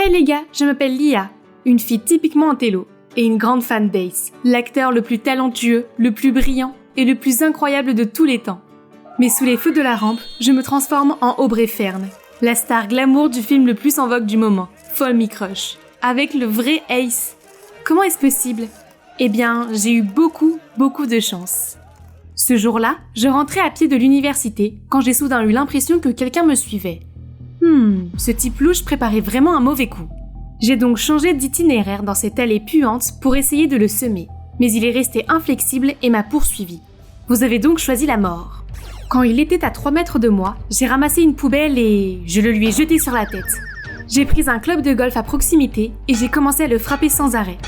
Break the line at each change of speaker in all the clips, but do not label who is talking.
Hey les gars, je m'appelle Lia, une fille typiquement intello et une grande fan d'Ace, l'acteur le plus talentueux, le plus brillant et le plus incroyable de tous les temps. Mais sous les feux de la rampe, je me transforme en Aubrey Fern, la star glamour du film le plus en vogue du moment, Follow Me Crush, avec le vrai Ace. Comment est-ce possible ? Eh bien, j'ai eu beaucoup de chance. Ce jour-là, je rentrais à pied de l'université quand j'ai soudain eu l'impression que quelqu'un me suivait. Ce type louche préparait vraiment un mauvais coup. J'ai donc changé d'itinéraire dans cette allée puante pour essayer de le semer, mais il est resté inflexible et m'a poursuivi. Vous avez donc choisi la mort. Quand il était à 3 mètres de moi, j'ai ramassé une poubelle et je le lui ai jeté sur la tête. J'ai pris un club de golf à proximité et j'ai commencé à le frapper sans arrêt.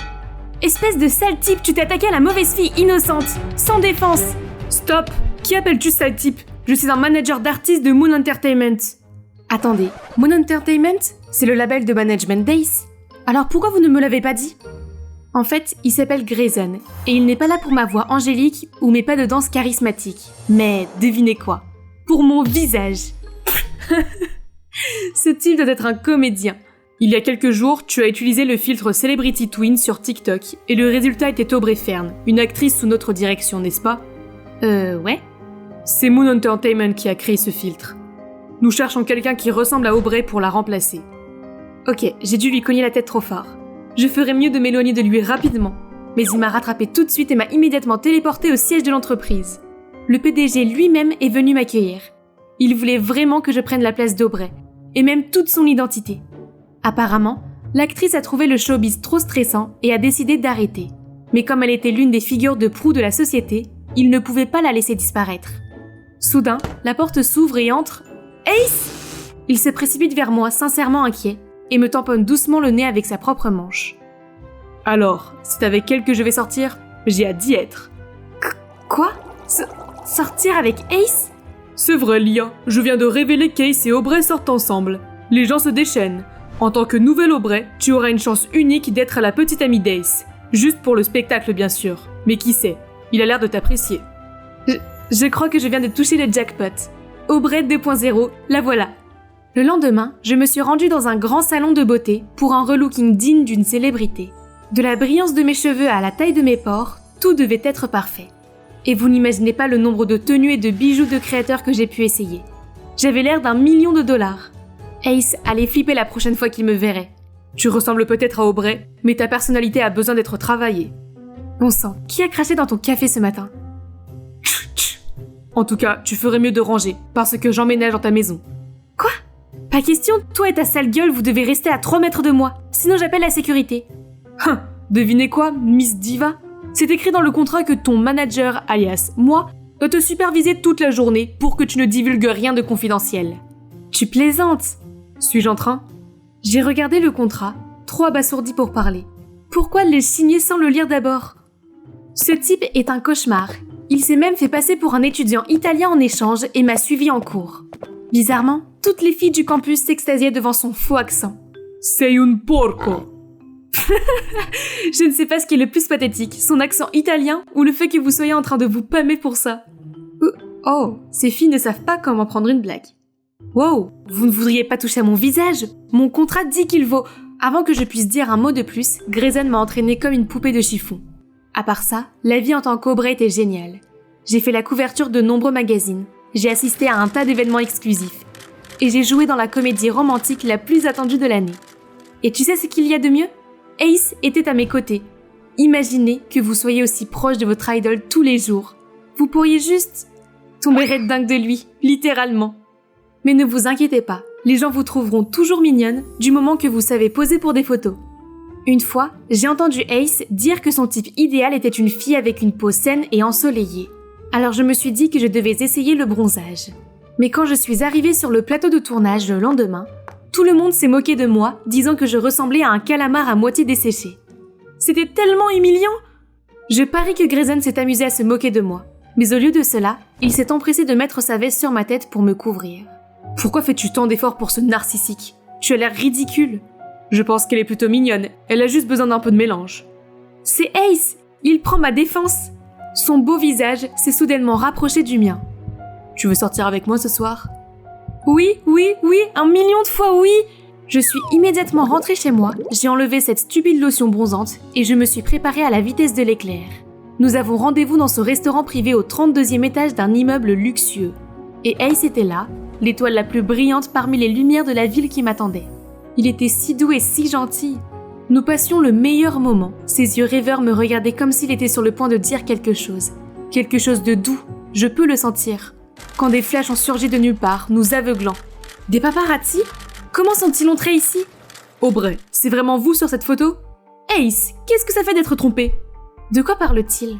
Espèce de sale type, tu t'es attaqué à la mauvaise fille innocente, sans défense. Stop, qui appelles-tu sale type ? Je suis un manager d'artistes de Moon Entertainment. Attendez, Moon Entertainment ? C'est le label de management d'Ace. Alors pourquoi vous ne me l'avez pas dit ? En fait, il s'appelle Grayson, et il n'est pas là pour ma voix angélique ou mes pas de danse charismatiques. Mais devinez quoi ? Pour mon visage. Ce type doit être un comédien. Il y a quelques jours, tu as utilisé le filtre Celebrity Twin sur TikTok, et le résultat était Aubrey Fern, une actrice sous notre direction, n'est-ce pas ? Ouais. C'est Moon Entertainment qui a créé ce filtre. Nous cherchons quelqu'un qui ressemble à Aubrey pour la remplacer. Ok, j'ai dû lui cogner la tête trop fort. Je ferais mieux de m'éloigner de lui rapidement. Mais il m'a rattrapé tout de suite et m'a immédiatement téléporté au siège de l'entreprise. Le PDG lui-même est venu m'accueillir. Il voulait vraiment que je prenne la place d'Aubrey, et même toute son identité. Apparemment, l'actrice a trouvé le showbiz trop stressant et a décidé d'arrêter. Mais comme elle était l'une des figures de proue de la société, il ne pouvait pas la laisser disparaître. Soudain, la porte s'ouvre et entre... Ace ! Il se précipite vers moi, sincèrement inquiet, et me tamponne doucement le nez avec sa propre manche. Alors, c'est avec elle que je vais sortir ? J'ai hâte d'y être. Quoi ? Sortir avec Ace ? C'est vrai, Lia. Je viens de révéler qu'Ace et Aubrey sortent ensemble. Les gens se déchaînent. En tant que nouvelle Aubrey, tu auras une chance unique d'être la petite amie d'Ace. Juste pour le spectacle, bien sûr. Mais qui sait ? Il a l'air de t'apprécier. Je crois que je viens de toucher le jackpot. Aubrey 2.0, la voilà. Le lendemain, je me suis rendue dans un grand salon de beauté pour un relooking digne d'une célébrité. De la brillance de mes cheveux à la taille de mes pores, tout devait être parfait. Et vous n'imaginez pas le nombre de tenues et de bijoux de créateurs que j'ai pu essayer. J'avais l'air d'1 million de dollars. Ace allait flipper la prochaine fois qu'il me verrait. Tu ressembles peut-être à Aubrey, mais ta personnalité a besoin d'être travaillée. Bon sang, qui a craché dans ton café ce matin ? En tout cas, tu ferais mieux de ranger, parce que j'emménage dans ta maison. Quoi ? Pas question, toi et ta sale gueule, vous devez rester à 3 mètres de moi, sinon j'appelle la sécurité. Devinez quoi, Miss Diva ? C'est écrit dans le contrat que ton manager, alias moi, doit te superviser toute la journée pour que tu ne divulgues rien de confidentiel. Tu plaisantes ? Suis-je en train ? J'ai regardé le contrat, trop abasourdi pour parler. Pourquoi le signer sans le lire d'abord ? Ce type est un cauchemar. Il s'est même fait passer pour un étudiant italien en échange et m'a suivi en cours. Bizarrement, toutes les filles du campus s'extasiaient devant son faux accent. Sei un porco. Je ne sais pas ce qui est le plus pathétique, son accent italien ou le fait que vous soyez en train de vous pâmer pour ça. Oh, ces filles ne savent pas comment prendre une blague. Wow, vous ne voudriez pas toucher à mon visage ? Mon contrat dit qu'il vaut... Avant que je puisse dire un mot de plus, Grayson m'a entraînée comme une poupée de chiffon. À part ça, la vie en tant qu'Aubrey était géniale. J'ai fait la couverture de nombreux magazines, j'ai assisté à un tas d'événements exclusifs, et j'ai joué dans la comédie romantique la plus attendue de l'année. Et tu sais ce qu'il y a de mieux ? Ace était à mes côtés. Imaginez que vous soyez aussi proche de votre idole tous les jours. Vous pourriez juste tomber red dingue de lui, littéralement. Mais ne vous inquiétez pas, les gens vous trouveront toujours mignonne du moment que vous savez poser pour des photos. Une fois, j'ai entendu Ace dire que son type idéal était une fille avec une peau saine et ensoleillée. Alors je me suis dit que je devais essayer le bronzage. Mais quand je suis arrivée sur le plateau de tournage le lendemain, tout le monde s'est moqué de moi, disant que je ressemblais à un calamar à moitié desséché. C'était tellement humiliant ! Je parie que Grayson s'est amusé à se moquer de moi. Mais au lieu de cela, il s'est empressé de mettre sa veste sur ma tête pour me couvrir. Pourquoi fais-tu tant d'efforts pour ce narcissique ? Tu as l'air ridicule. Je pense qu'elle est plutôt mignonne, elle a juste besoin d'un peu de mélange. C'est Ace, il prend ma défense. Son beau visage s'est soudainement rapproché du mien. Tu veux sortir avec moi ce soir ? Oui, 1 million de fois oui ! Je suis immédiatement rentrée chez moi, j'ai enlevé cette stupide lotion bronzante et je me suis préparée à la vitesse de l'éclair. Nous avons rendez-vous dans ce restaurant privé au 32e étage d'un immeuble luxueux. Et Ace était là, l'étoile la plus brillante parmi les lumières de la ville qui m'attendait. Il était si doux et si gentil. Nous passions le meilleur moment. Ses yeux rêveurs me regardaient comme s'il était sur le point de dire quelque chose. Quelque chose de doux, je peux le sentir. Quand des flashs ont surgi de nulle part, nous aveuglant. Des paparazzi ? Comment sont-ils entrés ici ? Aubrey, c'est vraiment vous sur cette photo ? Ace, qu'est-ce que ça fait d'être trompé ? De quoi parle-t-il ?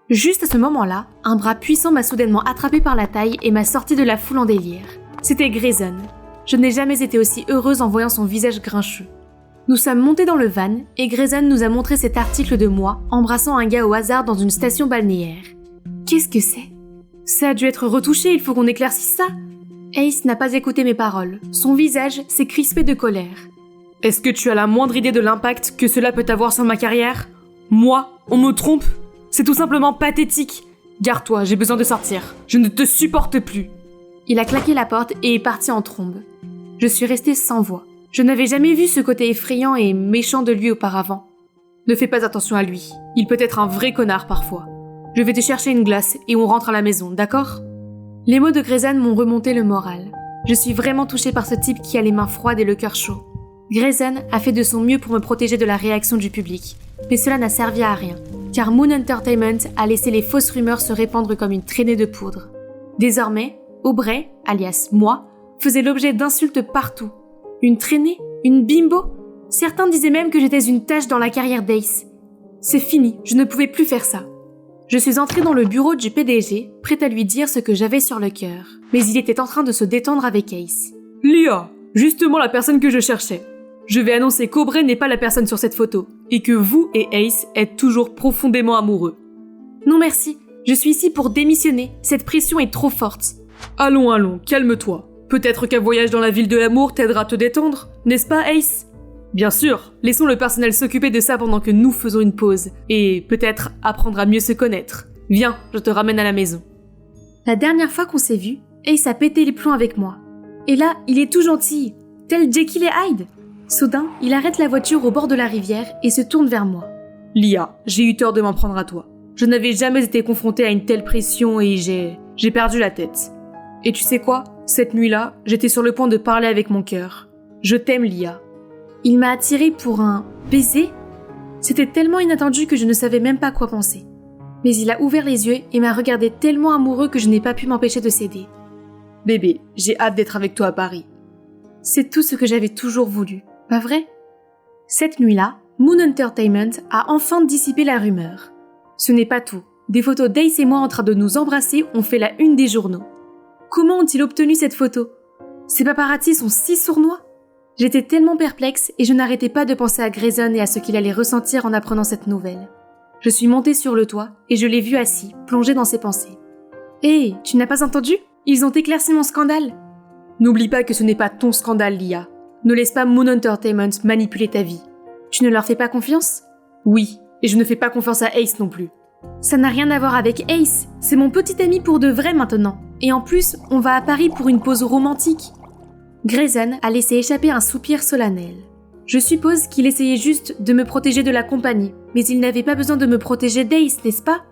Juste à ce moment-là, un bras puissant m'a soudainement attrapé par la taille et m'a sorti de la foule en délire. C'était Grayson. Je n'ai jamais été aussi heureuse en voyant son visage grincheux. Nous sommes montés dans le van et Grayson nous a montré cet article de moi embrassant un gars au hasard dans une station balnéaire. Qu'est-ce que c'est ? Ça a dû être retouché, il faut qu'on éclaircisse ça. Ace n'a pas écouté mes paroles. Son visage s'est crispé de colère. Est-ce que tu as la moindre idée de l'impact que cela peut avoir sur ma carrière ? Moi, on me trompe ? C'est tout simplement pathétique. Garde-toi, j'ai besoin de sortir. Je ne te supporte plus. Il a claqué la porte et est parti en trombe. Je suis restée sans voix. Je n'avais jamais vu ce côté effrayant et méchant de lui auparavant. Ne fais pas attention à lui. Il peut être un vrai connard parfois. Je vais te chercher une glace et on rentre à la maison, d'accord ? Les mots de Grayson m'ont remonté le moral. Je suis vraiment touchée par ce type qui a les mains froides et le cœur chaud. Grayson a fait de son mieux pour me protéger de la réaction du public. Mais cela n'a servi à rien, car Moon Entertainment a laissé les fausses rumeurs se répandre comme une traînée de poudre. Désormais, Aubrey, alias moi, faisait l'objet d'insultes partout. Une traînée ? Une bimbo ? Certains disaient même que j'étais une tache dans la carrière d'Ace. C'est fini, je ne pouvais plus faire ça. Je suis entrée dans le bureau du PDG, prête à lui dire ce que j'avais sur le cœur. Mais il était en train de se détendre avec Ace. Lia, justement la personne que je cherchais. Je vais annoncer qu'Aubrey n'est pas la personne sur cette photo, et que vous et Ace êtes toujours profondément amoureux. Non merci, je suis ici pour démissionner, cette pression est trop forte. Allons, calme-toi. Peut-être qu'un voyage dans la ville de l'amour t'aidera à te détendre, n'est-ce pas Ace ? Bien sûr, laissons le personnel s'occuper de ça pendant que nous faisons une pause, et peut-être apprendre à mieux se connaître. Viens, je te ramène à la maison. La dernière fois qu'on s'est vus, Ace a pété les plombs avec moi. Et là, il est tout gentil, tel Jekyll et Hyde. Soudain, il arrête la voiture au bord de la rivière et se tourne vers moi. Lia, j'ai eu tort de m'en prendre à toi. Je n'avais jamais été confrontée à une telle pression et j'ai perdu la tête. Et tu sais quoi ? Cette nuit-là, j'étais sur le point de parler avec mon cœur. Je t'aime, Lia. Il m'a attirée pour un baiser ? C'était tellement inattendu que je ne savais même pas quoi penser. Mais il a ouvert les yeux et m'a regardé tellement amoureux que je n'ai pas pu m'empêcher de céder. Bébé, j'ai hâte d'être avec toi à Paris. C'est tout ce que j'avais toujours voulu, pas vrai ? Cette nuit-là, Moon Entertainment a enfin dissipé la rumeur. Ce n'est pas tout. Des photos d'Ace et moi en train de nous embrasser ont fait la une des journaux. Comment ont-ils obtenu cette photo ? Ces paparazzi sont si sournois ? J'étais tellement perplexe et je n'arrêtais pas de penser à Grayson et à ce qu'il allait ressentir en apprenant cette nouvelle. Je suis montée sur le toit et je l'ai vu assis, plongé dans ses pensées. « Hé, tu n'as pas entendu ? Ils ont éclairci mon scandale !» N'oublie pas que ce n'est pas ton scandale, Lia. Ne laisse pas Moon Entertainment manipuler ta vie. Tu ne leur fais pas confiance ? Oui, et je ne fais pas confiance à Ace non plus. Ça n'a rien à voir avec Ace, c'est mon petit ami pour de vrai maintenant. Et en plus, on va à Paris pour une pause romantique. Grayson a laissé échapper un soupir solennel. Je suppose qu'il essayait juste de me protéger de la compagnie, mais il n'avait pas besoin de me protéger d'Ace, n'est-ce pas ?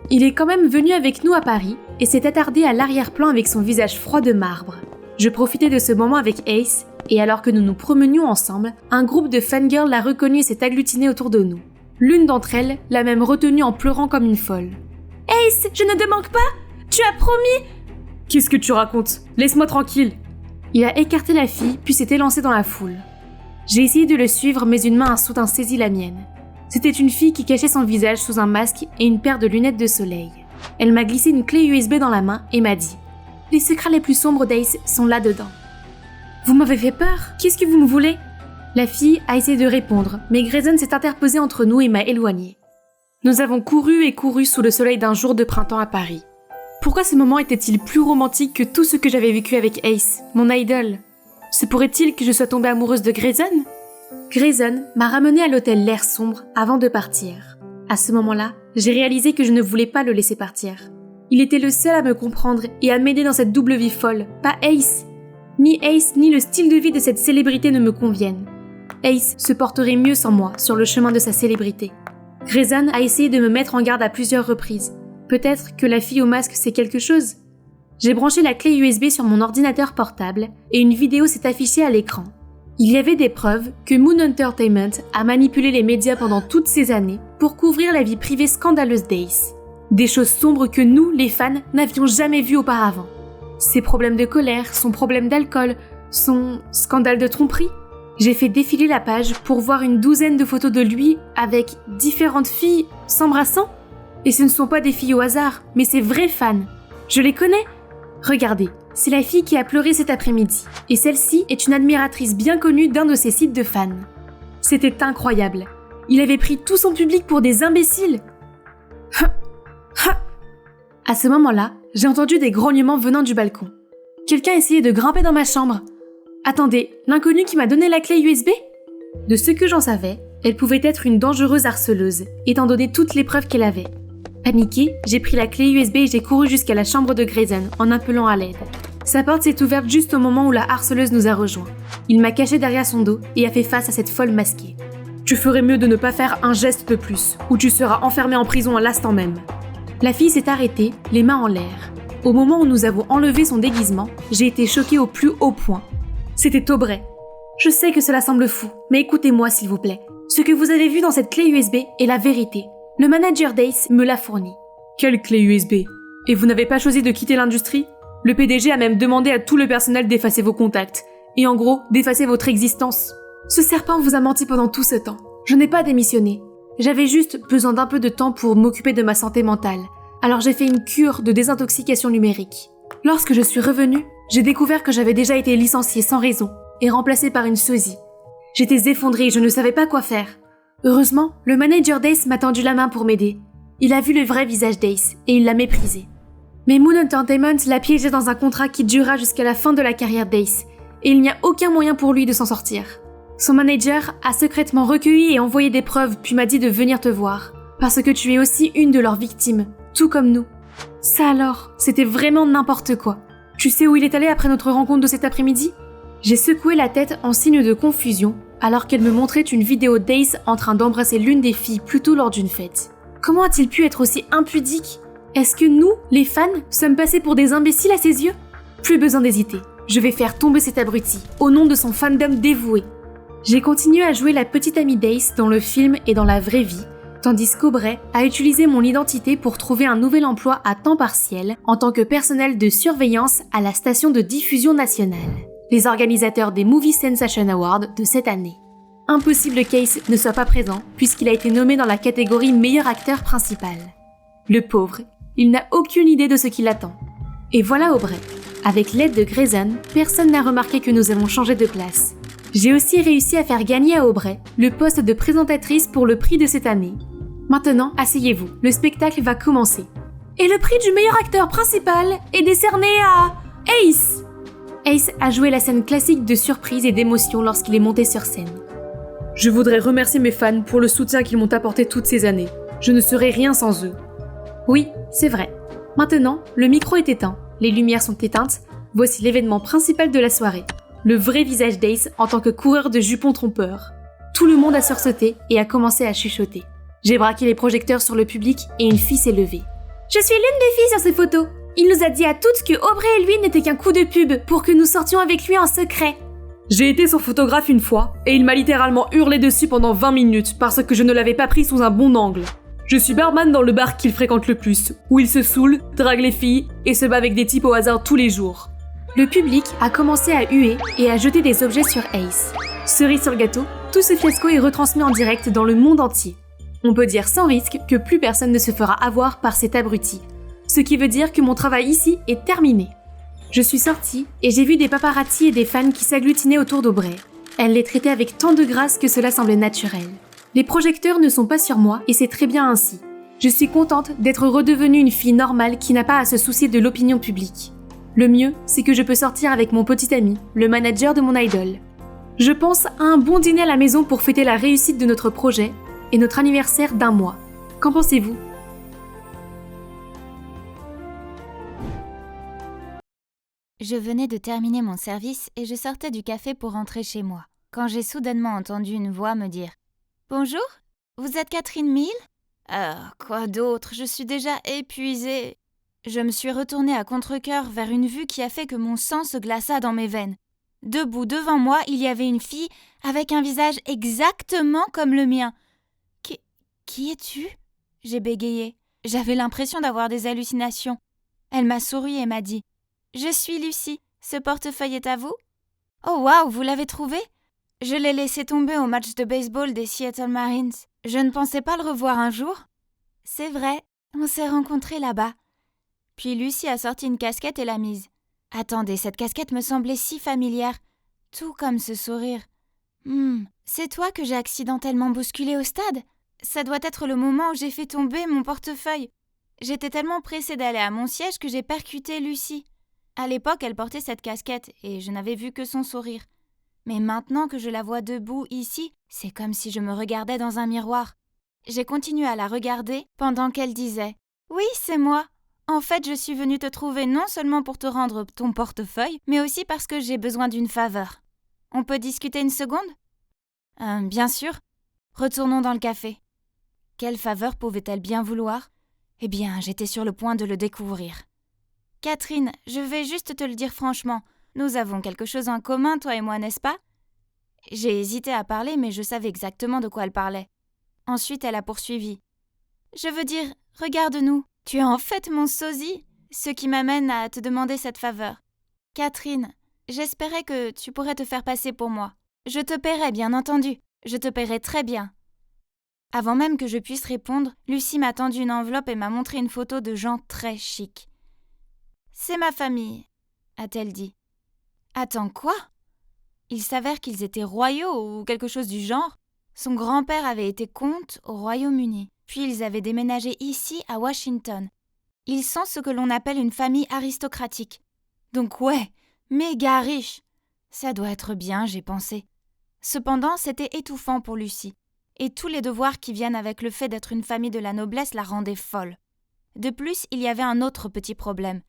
Il est quand même venu avec nous à Paris et s'est attardé à l'arrière-plan avec son visage froid de marbre. Je profitais de ce moment avec Ace, et alors que nous nous promenions ensemble, un groupe de fangirls l'a reconnu et s'est agglutiné autour de nous. L'une d'entre elles l'a même retenu en pleurant comme une folle. « Ace, je ne te manque pas ? Tu as promis !»« Qu'est-ce que tu racontes ? Laisse-moi tranquille !» Il a écarté la fille, puis s'est élancé dans la foule. J'ai essayé de le suivre, mais une main a soudain saisi la mienne. C'était une fille qui cachait son visage sous un masque et une paire de lunettes de soleil. Elle m'a glissé une clé USB dans la main et m'a dit « Les secrets les plus sombres d'Ace sont là-dedans. » Vous m'avez fait peur ? Qu'est-ce que vous me voulez ? La fille a essayé de répondre, mais Grayson s'est interposé entre nous et m'a éloigné. Nous avons couru et couru sous le soleil d'un jour de printemps à Paris. Pourquoi ce moment était-il plus romantique que tout ce que j'avais vécu avec Ace, mon idole ? Se pourrait-il que je sois tombée amoureuse de Grayson ? Grayson m'a ramenée à l'hôtel L'air sombre avant de partir. À ce moment-là, j'ai réalisé que je ne voulais pas le laisser partir. Il était le seul à me comprendre et à m'aider dans cette double vie folle, pas Ace. Ni Ace ni le style de vie de cette célébrité ne me conviennent. Ace se porterait mieux sans moi sur le chemin de sa célébrité. Grayson a essayé de me mettre en garde à plusieurs reprises. Peut-être que la fille au masque sait quelque chose. J'ai branché la clé USB sur mon ordinateur portable et une vidéo s'est affichée à l'écran. Il y avait des preuves que Moon Entertainment a manipulé les médias pendant toutes ces années pour couvrir la vie privée scandaleuse d'Ace. Des choses sombres que nous, les fans, n'avions jamais vues auparavant. Ses problèmes de colère, son problème d'alcool, son scandale de tromperie. J'ai fait défiler la page pour voir une douzaine de photos de lui avec différentes filles s'embrassant. Et ce ne sont pas des filles au hasard, mais ses vrais fans. Je les connais. Regardez, c'est la fille qui a pleuré cet après-midi. Et celle-ci est une admiratrice bien connue d'un de ses sites de fans. C'était incroyable. Il avait pris tout son public pour des imbéciles. À ce moment-là, j'ai entendu des grognements venant du balcon. Quelqu'un essayait de grimper dans ma chambre. Attendez, l'inconnu qui m'a donné la clé USB ? De ce que j'en savais, elle pouvait être une dangereuse harceleuse, étant donné toutes les preuves qu'elle avait. Paniquée, j'ai pris la clé USB et j'ai couru jusqu'à la chambre de Grayson en appelant à l'aide. Sa porte s'est ouverte juste au moment où la harceleuse nous a rejoints. Il m'a caché derrière son dos et a fait face à cette folle masquée. Tu ferais mieux de ne pas faire un geste de plus, ou tu seras enfermé en prison à l'instant même. La fille s'est arrêtée, les mains en l'air. Au moment où nous avons enlevé son déguisement, j'ai été choquée au plus haut point. C'était Aubrey. Je sais que cela semble fou, mais écoutez-moi s'il vous plaît. Ce que vous avez vu dans cette clé USB est la vérité. Le manager d'Ace me l'a fourni. Quelle clé USB ? Et vous n'avez pas choisi de quitter l'industrie ? Le PDG a même demandé à tout le personnel d'effacer vos contacts. Et en gros, d'effacer votre existence. Ce serpent vous a menti pendant tout ce temps. Je n'ai pas démissionné. J'avais juste besoin d'un peu de temps pour m'occuper de ma santé mentale. Alors j'ai fait une cure de désintoxication numérique. Lorsque je suis revenue, j'ai découvert que j'avais déjà été licenciée sans raison et remplacée par une sosie. J'étais effondrée et je ne savais pas quoi faire. Heureusement, le manager d'Ace m'a tendu la main pour m'aider. Il a vu le vrai visage d'Ace et il l'a méprisé. Mais Moon Entertainment l'a piégé dans un contrat qui durera jusqu'à la fin de la carrière d'Ace et il n'y a aucun moyen pour lui de s'en sortir. Son manager a secrètement recueilli et envoyé des preuves puis m'a dit de venir te voir parce que tu es aussi une de leurs victimes, tout comme nous. Ça alors, c'était vraiment n'importe quoi. Tu sais où il est allé après notre rencontre de cet après-midi ? J'ai secoué la tête en signe de confusion alors qu'elle me montrait une vidéo d'Ace en train d'embrasser l'une des filles plus tôt lors d'une fête. Comment a-t-il pu être aussi impudique ? Est-ce que nous, les fans, sommes passés pour des imbéciles à ses yeux ? Plus besoin d'hésiter. Je vais faire tomber cet abruti, au nom de son fandom dévoué. J'ai continué à jouer la petite amie d'Ace dans le film et dans la vraie vie, tandis qu'Aubrey a utilisé mon identité pour trouver un nouvel emploi à temps partiel en tant que personnel de surveillance à la station de diffusion nationale, les organisateurs des Movie Sensation Awards de cette année. Impossible qu'Ace ne soit pas présent puisqu'il a été nommé dans la catégorie meilleur acteur principal. Le pauvre, il n'a aucune idée de ce qui l'attend. Et voilà Aubrey. Avec l'aide de Grayson, personne n'a remarqué que nous avons changé de place. J'ai aussi réussi à faire gagner à Aubrey le poste de présentatrice pour le prix de cette année. Maintenant, asseyez-vous, le spectacle va commencer. Et le prix du meilleur acteur principal est décerné à Ace. Ace a joué la scène classique de surprise et d'émotion lorsqu'il est monté sur scène. Je voudrais remercier mes fans pour le soutien qu'ils m'ont apporté toutes ces années. Je ne serais rien sans eux. Oui, c'est vrai. Maintenant, le micro est éteint, les lumières sont éteintes, voici l'événement principal de la soirée. Le vrai visage d'Ace en tant que coureur de jupons trompeurs. Tout le monde a sursauté et a commencé à chuchoter. J'ai braqué les projecteurs sur le public et une fille s'est levée. Je suis l'une des filles sur ces photos. Il nous a dit à toutes que Aubrey et lui n'étaient qu'un coup de pub pour que nous sortions avec lui en secret. J'ai été son photographe une fois et il m'a littéralement hurlé dessus pendant 20 minutes parce que je ne l'avais pas pris sous un bon angle. Je suis barman dans le bar qu'il fréquente le plus, où il se saoule, drague les filles et se bat avec des types au hasard tous les jours. Le public a commencé à huer et à jeter des objets sur Ace. Cerise sur le gâteau, tout ce fiasco est retransmis en direct dans le monde entier. On peut dire sans risque que plus personne ne se fera avoir par cet abruti. Ce qui veut dire que mon travail ici est terminé. Je suis sortie et j'ai vu des paparazzi et des fans qui s'agglutinaient autour d'Aubrey. Elle les traitait avec tant de grâce que cela semblait naturel. Les projecteurs ne sont pas sur moi et c'est très bien ainsi. Je suis contente d'être redevenue une fille normale qui n'a pas à se soucier de l'opinion publique. Le mieux, c'est que je peux sortir avec mon petit ami, le manager de mon idole. Je pense à un bon dîner à la maison pour fêter la réussite de notre projet et notre anniversaire d'1 mois. Qu'en pensez-vous ?
Je venais de terminer mon service et je sortais du café pour rentrer chez moi, quand j'ai soudainement entendu une voix me dire « Bonjour, vous êtes Catherine Mill ?»« Quoi d'autre, je suis déjà épuisée. » Je me suis retournée à contre-cœur vers une vue qui a fait que mon sang se glaça dans mes veines. Debout devant moi, il y avait une fille avec un visage exactement comme le mien. « Qui es-tu » j'ai bégayé. J'avais l'impression d'avoir des hallucinations. Elle m'a souri et m'a dit « Je suis Lucie, ce portefeuille est à vous ?»« Oh waouh, vous l'avez trouvé ?» Je l'ai laissé tomber au match de baseball des Seattle Marines. Je ne pensais pas le revoir un jour. C'est vrai, on s'est rencontrés là-bas. Puis Lucie a sorti une casquette et l'a mise. Attendez, cette casquette me semblait si familière. Tout comme ce sourire. C'est toi que j'ai accidentellement bousculé au stade ? Ça doit être le moment où j'ai fait tomber mon portefeuille. J'étais tellement pressée d'aller à mon siège que j'ai percuté Lucie. À l'époque, elle portait cette casquette et je n'avais vu que son sourire. Mais maintenant que je la vois debout ici, c'est comme si je me regardais dans un miroir. J'ai continué à la regarder pendant qu'elle disait « Oui, c'est moi. En fait, je suis venue te trouver non seulement pour te rendre ton portefeuille, mais aussi parce que j'ai besoin d'une faveur. On peut discuter une seconde ? » Bien sûr. Retournons dans le café. Quelle faveur pouvait-elle bien vouloir ? Eh bien, j'étais sur le point de le découvrir. « Catherine, je vais juste te le dire franchement. Nous avons quelque chose en commun, toi et moi, n'est-ce pas ?» J'ai hésité à parler, mais je savais exactement de quoi elle parlait. Ensuite, elle a poursuivi. « Je veux dire, regarde-nous. Tu es en fait mon sosie, ce qui m'amène à te demander cette faveur. Catherine, j'espérais que tu pourrais te faire passer pour moi. Je te paierai, bien entendu. Je te paierai très bien. » Avant même que je puisse répondre, Lucie m'a tendu une enveloppe et m'a montré une photo de gens très chics. « C'est ma famille, » a-t-elle dit. « Attends, quoi ? » Il s'avère qu'ils étaient royaux ou quelque chose du genre. Son grand-père avait été comte au Royaume-Uni, puis ils avaient déménagé ici, à Washington. Ils sont ce que l'on appelle une famille aristocratique. Donc ouais, méga riche. Ça doit être bien, j'ai pensé. Cependant, c'était étouffant pour Lucie. Et tous les devoirs qui viennent avec le fait d'être une famille de la noblesse la rendaient folle. De plus, il y avait un autre petit problème.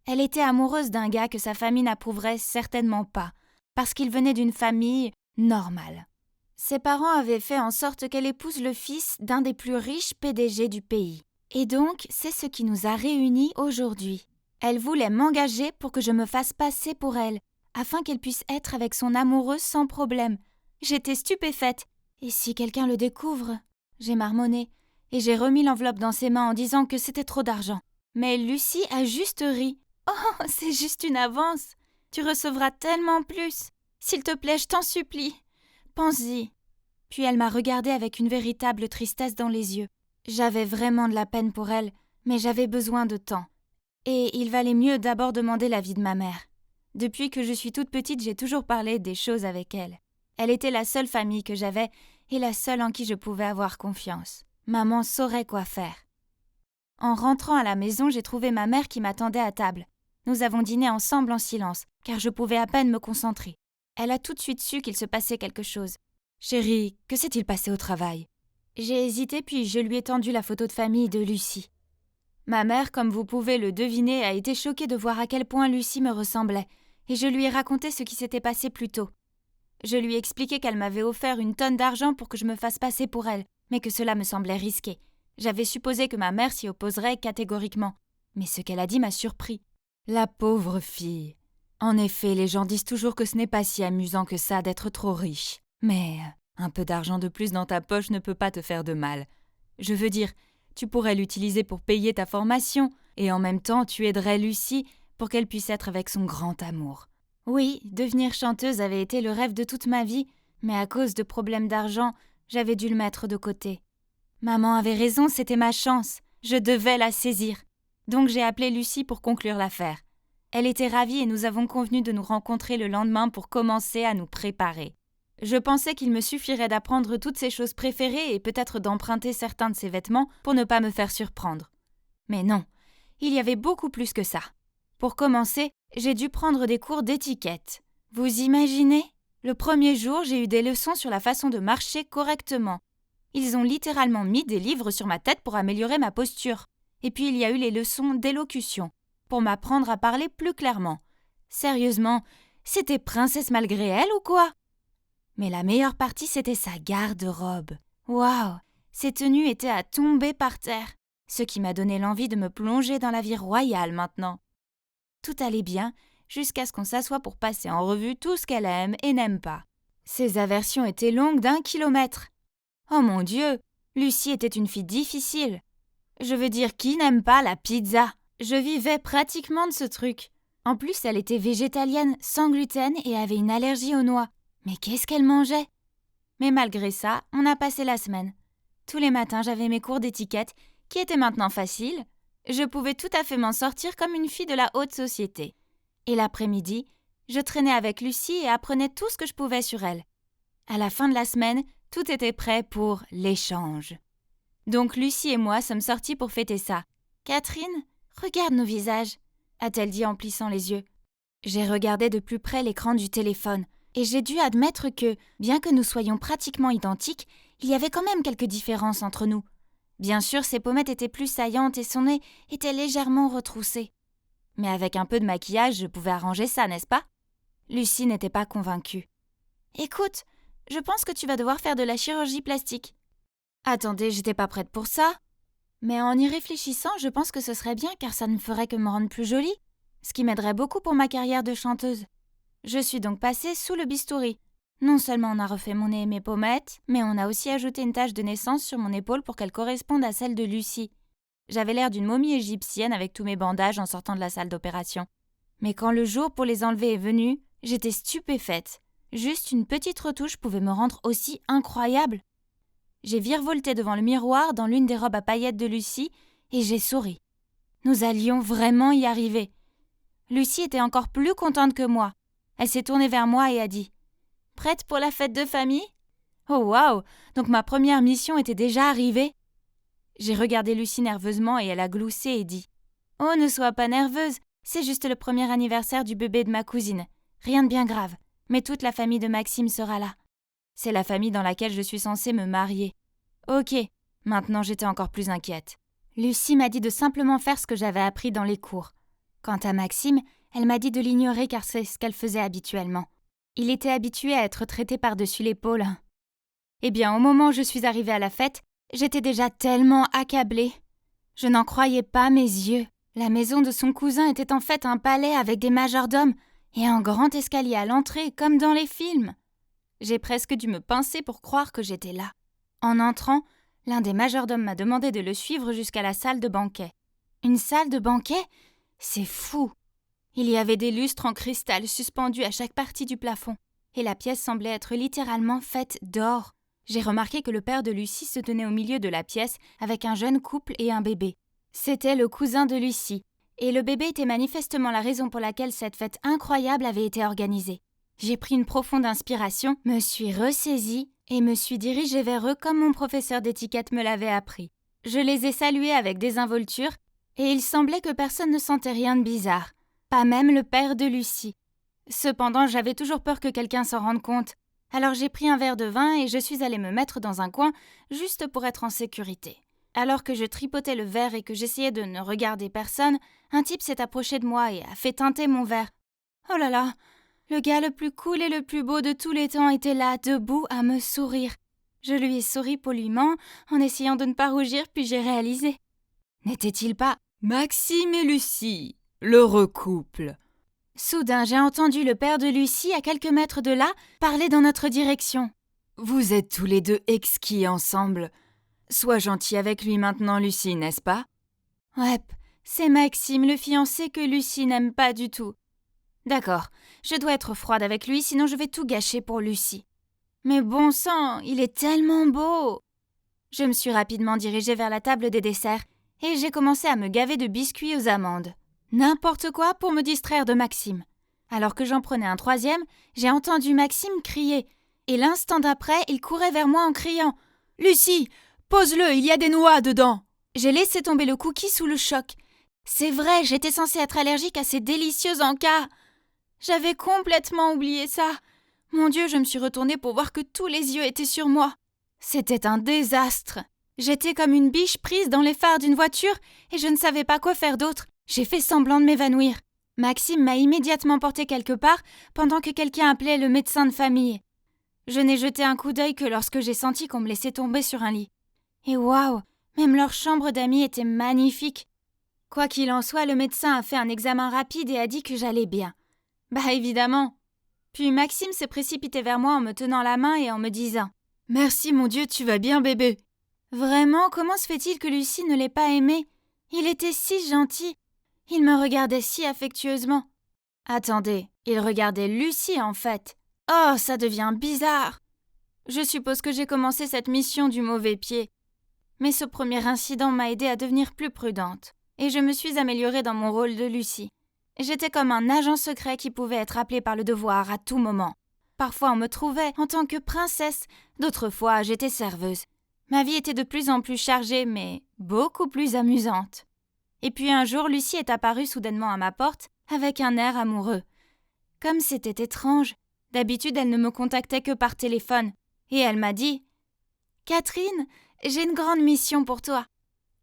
Elle était amoureuse d'un gars que sa famille n'approuverait certainement pas, parce qu'il venait d'une famille normale. Ses parents avaient fait en sorte qu'elle épouse le fils d'un des plus riches PDG du pays. Et donc, c'est ce qui nous a réunis aujourd'hui. Elle voulait m'engager pour que je me fasse passer pour elle, afin qu'elle puisse être avec son amoureux sans problème. J'étais stupéfaite. Et si quelqu'un le découvre ? J'ai marmonné, et j'ai remis l'enveloppe dans ses mains en disant que c'était trop d'argent. Mais Lucie a juste ri. « Oh, c'est juste une avance. Tu recevras tellement plus. S'il te plaît, je t'en supplie. Pense-y. » Puis elle m'a regardée avec une véritable tristesse dans les yeux. J'avais vraiment de la peine pour elle, mais j'avais besoin de temps. Et il valait mieux d'abord demander l'avis de ma mère. Depuis que je suis toute petite, j'ai toujours parlé des choses avec elle. Elle était la seule famille que j'avais et la seule en qui je pouvais avoir confiance. Maman saurait quoi faire. En rentrant à la maison, j'ai trouvé ma mère qui m'attendait à table. Nous avons dîné ensemble en silence, car je pouvais à peine me concentrer. Elle a tout de suite su qu'il se passait quelque chose. « Chérie, que s'est-il passé au travail ?» J'ai hésité puis je lui ai tendu la photo de famille de Lucie. Ma mère, comme vous pouvez le deviner, a été choquée de voir à quel point Lucie me ressemblait, et je lui ai raconté ce qui s'était passé plus tôt. Je lui ai expliqué qu'elle m'avait offert une tonne d'argent pour que je me fasse passer pour elle, mais que cela me semblait risqué. J'avais supposé que ma mère s'y opposerait catégoriquement, mais ce qu'elle a dit m'a surpris. La pauvre fille. En effet, les gens disent toujours que ce n'est pas si amusant que ça d'être trop riche. Mais un peu d'argent de plus dans ta poche ne peut pas te faire de mal. Je veux dire, tu pourrais l'utiliser pour payer ta formation, et en même temps tu aiderais Lucie pour qu'elle puisse être avec son grand amour. Oui, devenir chanteuse avait été le rêve de toute ma vie, mais à cause de problèmes d'argent, j'avais dû le mettre de côté. Maman avait raison, c'était ma chance. Je devais la saisir. Donc j'ai appelé Lucie pour conclure l'affaire. Elle était ravie et nous avons convenu de nous rencontrer le lendemain pour commencer à nous préparer. Je pensais qu'il me suffirait d'apprendre toutes ses choses préférées et peut-être d'emprunter certains de ses vêtements pour ne pas me faire surprendre. Mais non, il y avait beaucoup plus que ça. Pour commencer, j'ai dû prendre des cours d'étiquette. Vous imaginez ? Le premier jour, j'ai eu des leçons sur la façon de marcher correctement. Ils ont littéralement mis des livres sur ma tête pour améliorer ma posture. Et puis il y a eu les leçons d'élocution, pour m'apprendre à parler plus clairement. Sérieusement, c'était princesse malgré elle ou quoi? Mais la meilleure partie, c'était sa garde-robe. Waouh! Ses tenues étaient à tomber par terre, ce qui m'a donné l'envie de me plonger dans la vie royale maintenant. Tout allait bien, jusqu'à ce qu'on s'assoie pour passer en revue tout ce qu'elle aime et n'aime pas. Ses aversions étaient longues d'1 kilomètre. Oh mon Dieu! Lucie était une fille difficile. Je veux dire, qui n'aime pas la pizza? Je vivais pratiquement de ce truc. En plus, elle était végétalienne, sans gluten et avait une allergie aux noix. Mais qu'est-ce qu'elle mangeait? Mais malgré ça, on a passé la semaine. Tous les matins, j'avais mes cours d'étiquette, qui étaient maintenant faciles. Je pouvais tout à fait m'en sortir comme une fille de la haute société. Et l'après-midi, je traînais avec Lucie et apprenais tout ce que je pouvais sur elle. À la fin de la semaine, tout était prêt pour l'échange. Donc Lucie et moi sommes sortis pour fêter ça. « Catherine, regarde nos visages », a-t-elle dit en plissant les yeux. J'ai regardé de plus près l'écran du téléphone et j'ai dû admettre que, bien que nous soyons pratiquement identiques, il y avait quand même quelques différences entre nous. Bien sûr, ses pommettes étaient plus saillantes et son nez était légèrement retroussé. Mais avec un peu de maquillage, je pouvais arranger ça, n'est-ce pas? Lucie n'était pas convaincue. « Écoute, je pense que tu vas devoir faire de la chirurgie plastique. » Attendez, j'étais pas prête pour ça. Mais en y réfléchissant, je pense que ce serait bien car ça ne ferait que me rendre plus jolie, ce qui m'aiderait beaucoup pour ma carrière de chanteuse. Je suis donc passée sous le bistouri. Non seulement on a refait mon nez et mes pommettes, mais on a aussi ajouté une tache de naissance sur mon épaule pour qu'elle corresponde à celle de Lucie. J'avais l'air d'une momie égyptienne avec tous mes bandages en sortant de la salle d'opération. Mais quand le jour pour les enlever est venu, j'étais stupéfaite. Juste une petite retouche pouvait me rendre aussi incroyable. J'ai virevolté devant le miroir dans l'une des robes à paillettes de Lucie et j'ai souri. Nous allions vraiment y arriver. Lucie était encore plus contente que moi. Elle s'est tournée vers moi et a dit « Prête pour la fête de famille ?» Oh waouh! Donc ma première mission était déjà arrivée. J'ai regardé Lucie nerveusement et elle a gloussé et dit « Oh, ne sois pas nerveuse, c'est juste le premier anniversaire du bébé de ma cousine. Rien de bien grave, mais toute la famille de Maxime sera là. C'est la famille dans laquelle je suis censée me marier. » Ok, maintenant j'étais encore plus inquiète. Lucie m'a dit de simplement faire ce que j'avais appris dans les cours. Quant à Maxime, elle m'a dit de l'ignorer car c'est ce qu'elle faisait habituellement. Il était habitué à être traité par-dessus l'épaule. Eh bien, au moment où je suis arrivée à la fête, j'étais déjà tellement accablée. Je n'en croyais pas mes yeux. La maison de son cousin était en fait un palais avec des majordomes et un grand escalier à l'entrée comme dans les films. J'ai presque dû me pincer pour croire que j'étais là. En entrant, l'un des majordomes m'a demandé de le suivre jusqu'à la salle de banquet. Une salle de banquet? C'est fou! Il y avait des lustres en cristal suspendus à chaque partie du plafond, et la pièce semblait être littéralement faite d'or. J'ai remarqué que le père de Lucie se tenait au milieu de la pièce avec un jeune couple et un bébé. C'était le cousin de Lucie, et le bébé était manifestement la raison pour laquelle cette fête incroyable avait été organisée. J'ai pris une profonde inspiration, me suis ressaisie et me suis dirigée vers eux comme mon professeur d'étiquette me l'avait appris. Je les ai salués avec désinvolture et il semblait que personne ne sentait rien de bizarre, pas même le père de Lucie. Cependant, j'avais toujours peur que quelqu'un s'en rende compte, alors j'ai pris un verre de vin et je suis allée me mettre dans un coin juste pour être en sécurité. Alors que je tripotais le verre et que j'essayais de ne regarder personne, un type s'est approché de moi et a fait teinter mon verre. Oh là là! Le gars le plus cool et le plus beau de tous les temps était là, debout, à me sourire. Je lui ai souri poliment, en essayant de ne pas rougir, puis j'ai réalisé. N'était-il pas Maxime et Lucie, l'heureux couple? Soudain, j'ai entendu le père de Lucie, à quelques mètres de là, parler dans notre direction. Vous êtes tous les deux exquis ensemble. Sois gentil avec lui maintenant, Lucie, n'est-ce pas? Ouais, c'est Maxime, le fiancé que Lucie n'aime pas du tout. D'accord, je dois être froide avec lui, sinon je vais tout gâcher pour Lucie. Mais bon sang, il est tellement beau! Je me suis rapidement dirigée vers la table des desserts et j'ai commencé à me gaver de biscuits aux amandes. N'importe quoi pour me distraire de Maxime. Alors que j'en prenais un troisième, j'ai entendu Maxime crier et l'instant d'après, il courait vers moi en criant « Lucie, pose-le, il y a des noix dedans !» J'ai laissé tomber le cookie sous le choc. C'est vrai, j'étais censée être allergique à ces délicieux encas. J'avais complètement oublié ça. Mon Dieu, je me suis retournée pour voir que tous les yeux étaient sur moi. C'était un désastre. J'étais comme une biche prise dans les phares d'une voiture et je ne savais pas quoi faire d'autre. J'ai fait semblant de m'évanouir. Maxime m'a immédiatement porté quelque part pendant que quelqu'un appelait le médecin de famille. Je n'ai jeté un coup d'œil que lorsque j'ai senti qu'on me laissait tomber sur un lit. Et waouh, même leur chambre d'amis était magnifique. Quoi qu'il en soit, le médecin a fait un examen rapide et a dit que j'allais bien. Bah évidemment. Puis Maxime s'est précipité vers moi en me tenant la main et en me disant « Merci mon Dieu, tu vas bien bébé !» Vraiment, comment se fait-il que Lucie ne l'ait pas aimé? Il était si gentil. Il me regardait si affectueusement. Attendez, il regardait Lucie en fait. Oh, ça devient bizarre. Je suppose que j'ai commencé cette mission du mauvais pied. Mais ce premier incident m'a aidée à devenir plus prudente. Et je me suis améliorée dans mon rôle de Lucie. J'étais comme un agent secret qui pouvait être appelé par le devoir à tout moment. Parfois on me trouvait en tant que princesse, d'autres fois j'étais serveuse. Ma vie était de plus en plus chargée, mais beaucoup plus amusante. Et puis un jour, Lucie est apparue soudainement à ma porte, avec un air amoureux. Comme c'était étrange. D'habitude, elle ne me contactait que par téléphone. Et elle m'a dit « Catherine, j'ai une grande mission pour toi. »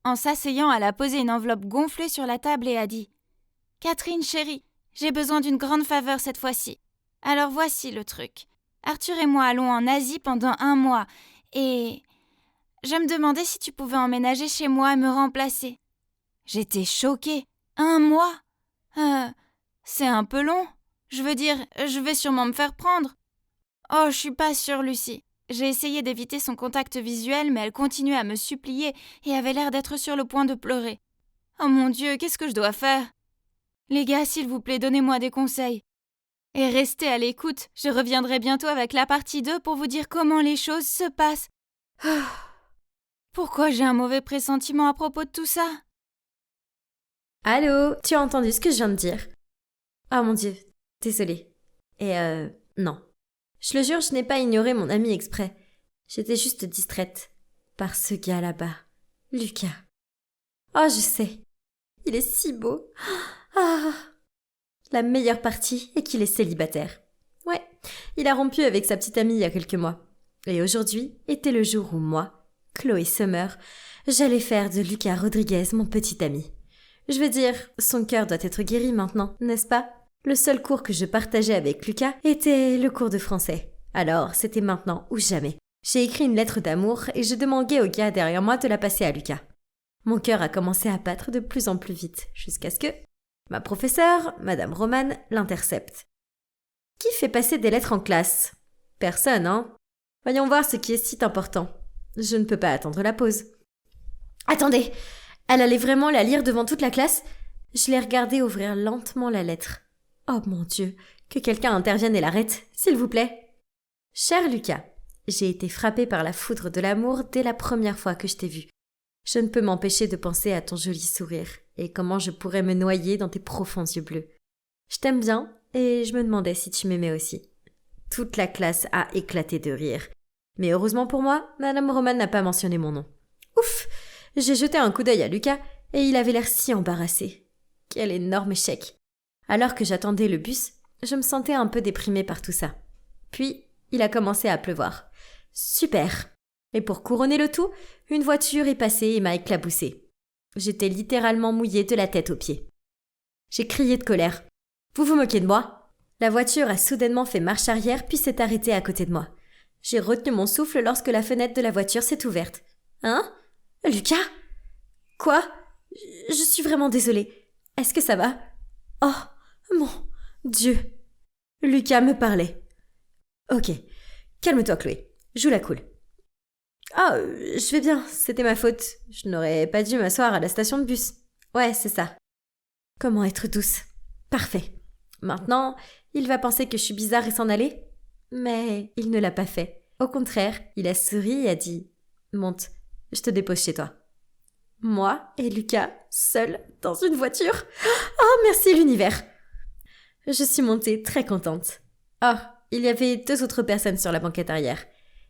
En s'asseyant, elle a posé une enveloppe gonflée sur la table et a dit « Catherine chérie, j'ai besoin d'une grande faveur cette fois-ci. Alors voici le truc. Arthur et moi allons en Asie pendant 1 mois et je me demandais si tu pouvais emménager chez moi et me remplacer. » J'étais choquée. 1 mois c'est un peu long. Je veux dire, je vais sûrement me faire prendre. Oh, je suis pas sûre, Lucie. J'ai essayé d'éviter son contact visuel, mais elle continuait à me supplier et avait l'air d'être sur le point de pleurer. Oh mon Dieu, qu'est-ce que je dois faire? Les gars, s'il vous plaît, donnez-moi des conseils. Et restez à l'écoute, je reviendrai bientôt avec la partie 2 pour vous dire comment les choses se passent. Pourquoi j'ai un mauvais pressentiment à propos de tout ça?
Allô, tu as entendu ce que je viens de dire? Oh mon Dieu, désolée. Et non. Je le jure, je n'ai pas ignoré mon ami exprès. J'étais juste distraite par ce gars là-bas, Lucas. Oh, je sais. Il est si beau. Ah. La meilleure partie est qu'il est célibataire. Ouais, il a rompu avec sa petite amie il y a quelques mois. Et aujourd'hui était le jour où moi, Chloé Summer, j'allais faire de Lucas Rodriguez mon petit ami. Je veux dire, son cœur doit être guéri maintenant, n'est-ce pas? Le seul cours que je partageais avec Lucas était le cours de français. Alors, c'était maintenant ou jamais. J'ai écrit une lettre d'amour et je demandais au gars derrière moi de la passer à Lucas. Mon cœur a commencé à battre de plus en plus vite, jusqu'à ce que ma professeure, Madame Romane, l'intercepte. Qui fait passer des lettres en classe? Personne, hein? Voyons voir ce qui est si important. Je ne peux pas attendre la pause. Attendez! Elle allait vraiment la lire devant toute la classe? Je l'ai regardée ouvrir lentement la lettre. Oh mon Dieu, que quelqu'un intervienne et l'arrête, s'il vous plaît. Cher Lucas, j'ai été frappée par la foudre de l'amour dès la première fois que je t'ai vu. Je ne peux m'empêcher de penser à ton joli sourire et comment je pourrais me noyer dans tes profonds yeux bleus. Je t'aime bien et je me demandais si tu m'aimais aussi. Toute la classe a éclaté de rire. Mais heureusement pour moi, Madame Romane n'a pas mentionné mon nom. Ouf! J'ai jeté un coup d'œil à Lucas et il avait l'air si embarrassé. Quel énorme échec! Alors que j'attendais le bus, je me sentais un peu déprimée par tout ça. Puis, il a commencé à pleuvoir. Super! Et pour couronner le tout, une voiture est passée et m'a éclaboussée. J'étais littéralement mouillée de la tête aux pieds. J'ai crié de colère. Vous vous moquez de moi? La voiture a soudainement fait marche arrière puis s'est arrêtée à côté de moi. J'ai retenu mon souffle lorsque la fenêtre de la voiture s'est ouverte. Hein? Lucas? Quoi? Je suis vraiment désolée. Est-ce que ça va? Oh, mon Dieu! Lucas me parlait. Ok, calme-toi Chloé, joue la cool. Oh, je vais bien, c'était ma faute. Je n'aurais pas dû m'asseoir à la station de bus. Ouais, c'est ça. Comment être douce? Parfait. Maintenant, il va penser que je suis bizarre et s'en aller? Mais il ne l'a pas fait. Au contraire, il a souri et a dit « Monte, je te dépose chez toi. » Moi et Lucas, seuls, dans une voiture. Oh, merci l'univers! Je suis montée très contente. Oh, il y avait 2 autres personnes sur la banquette arrière.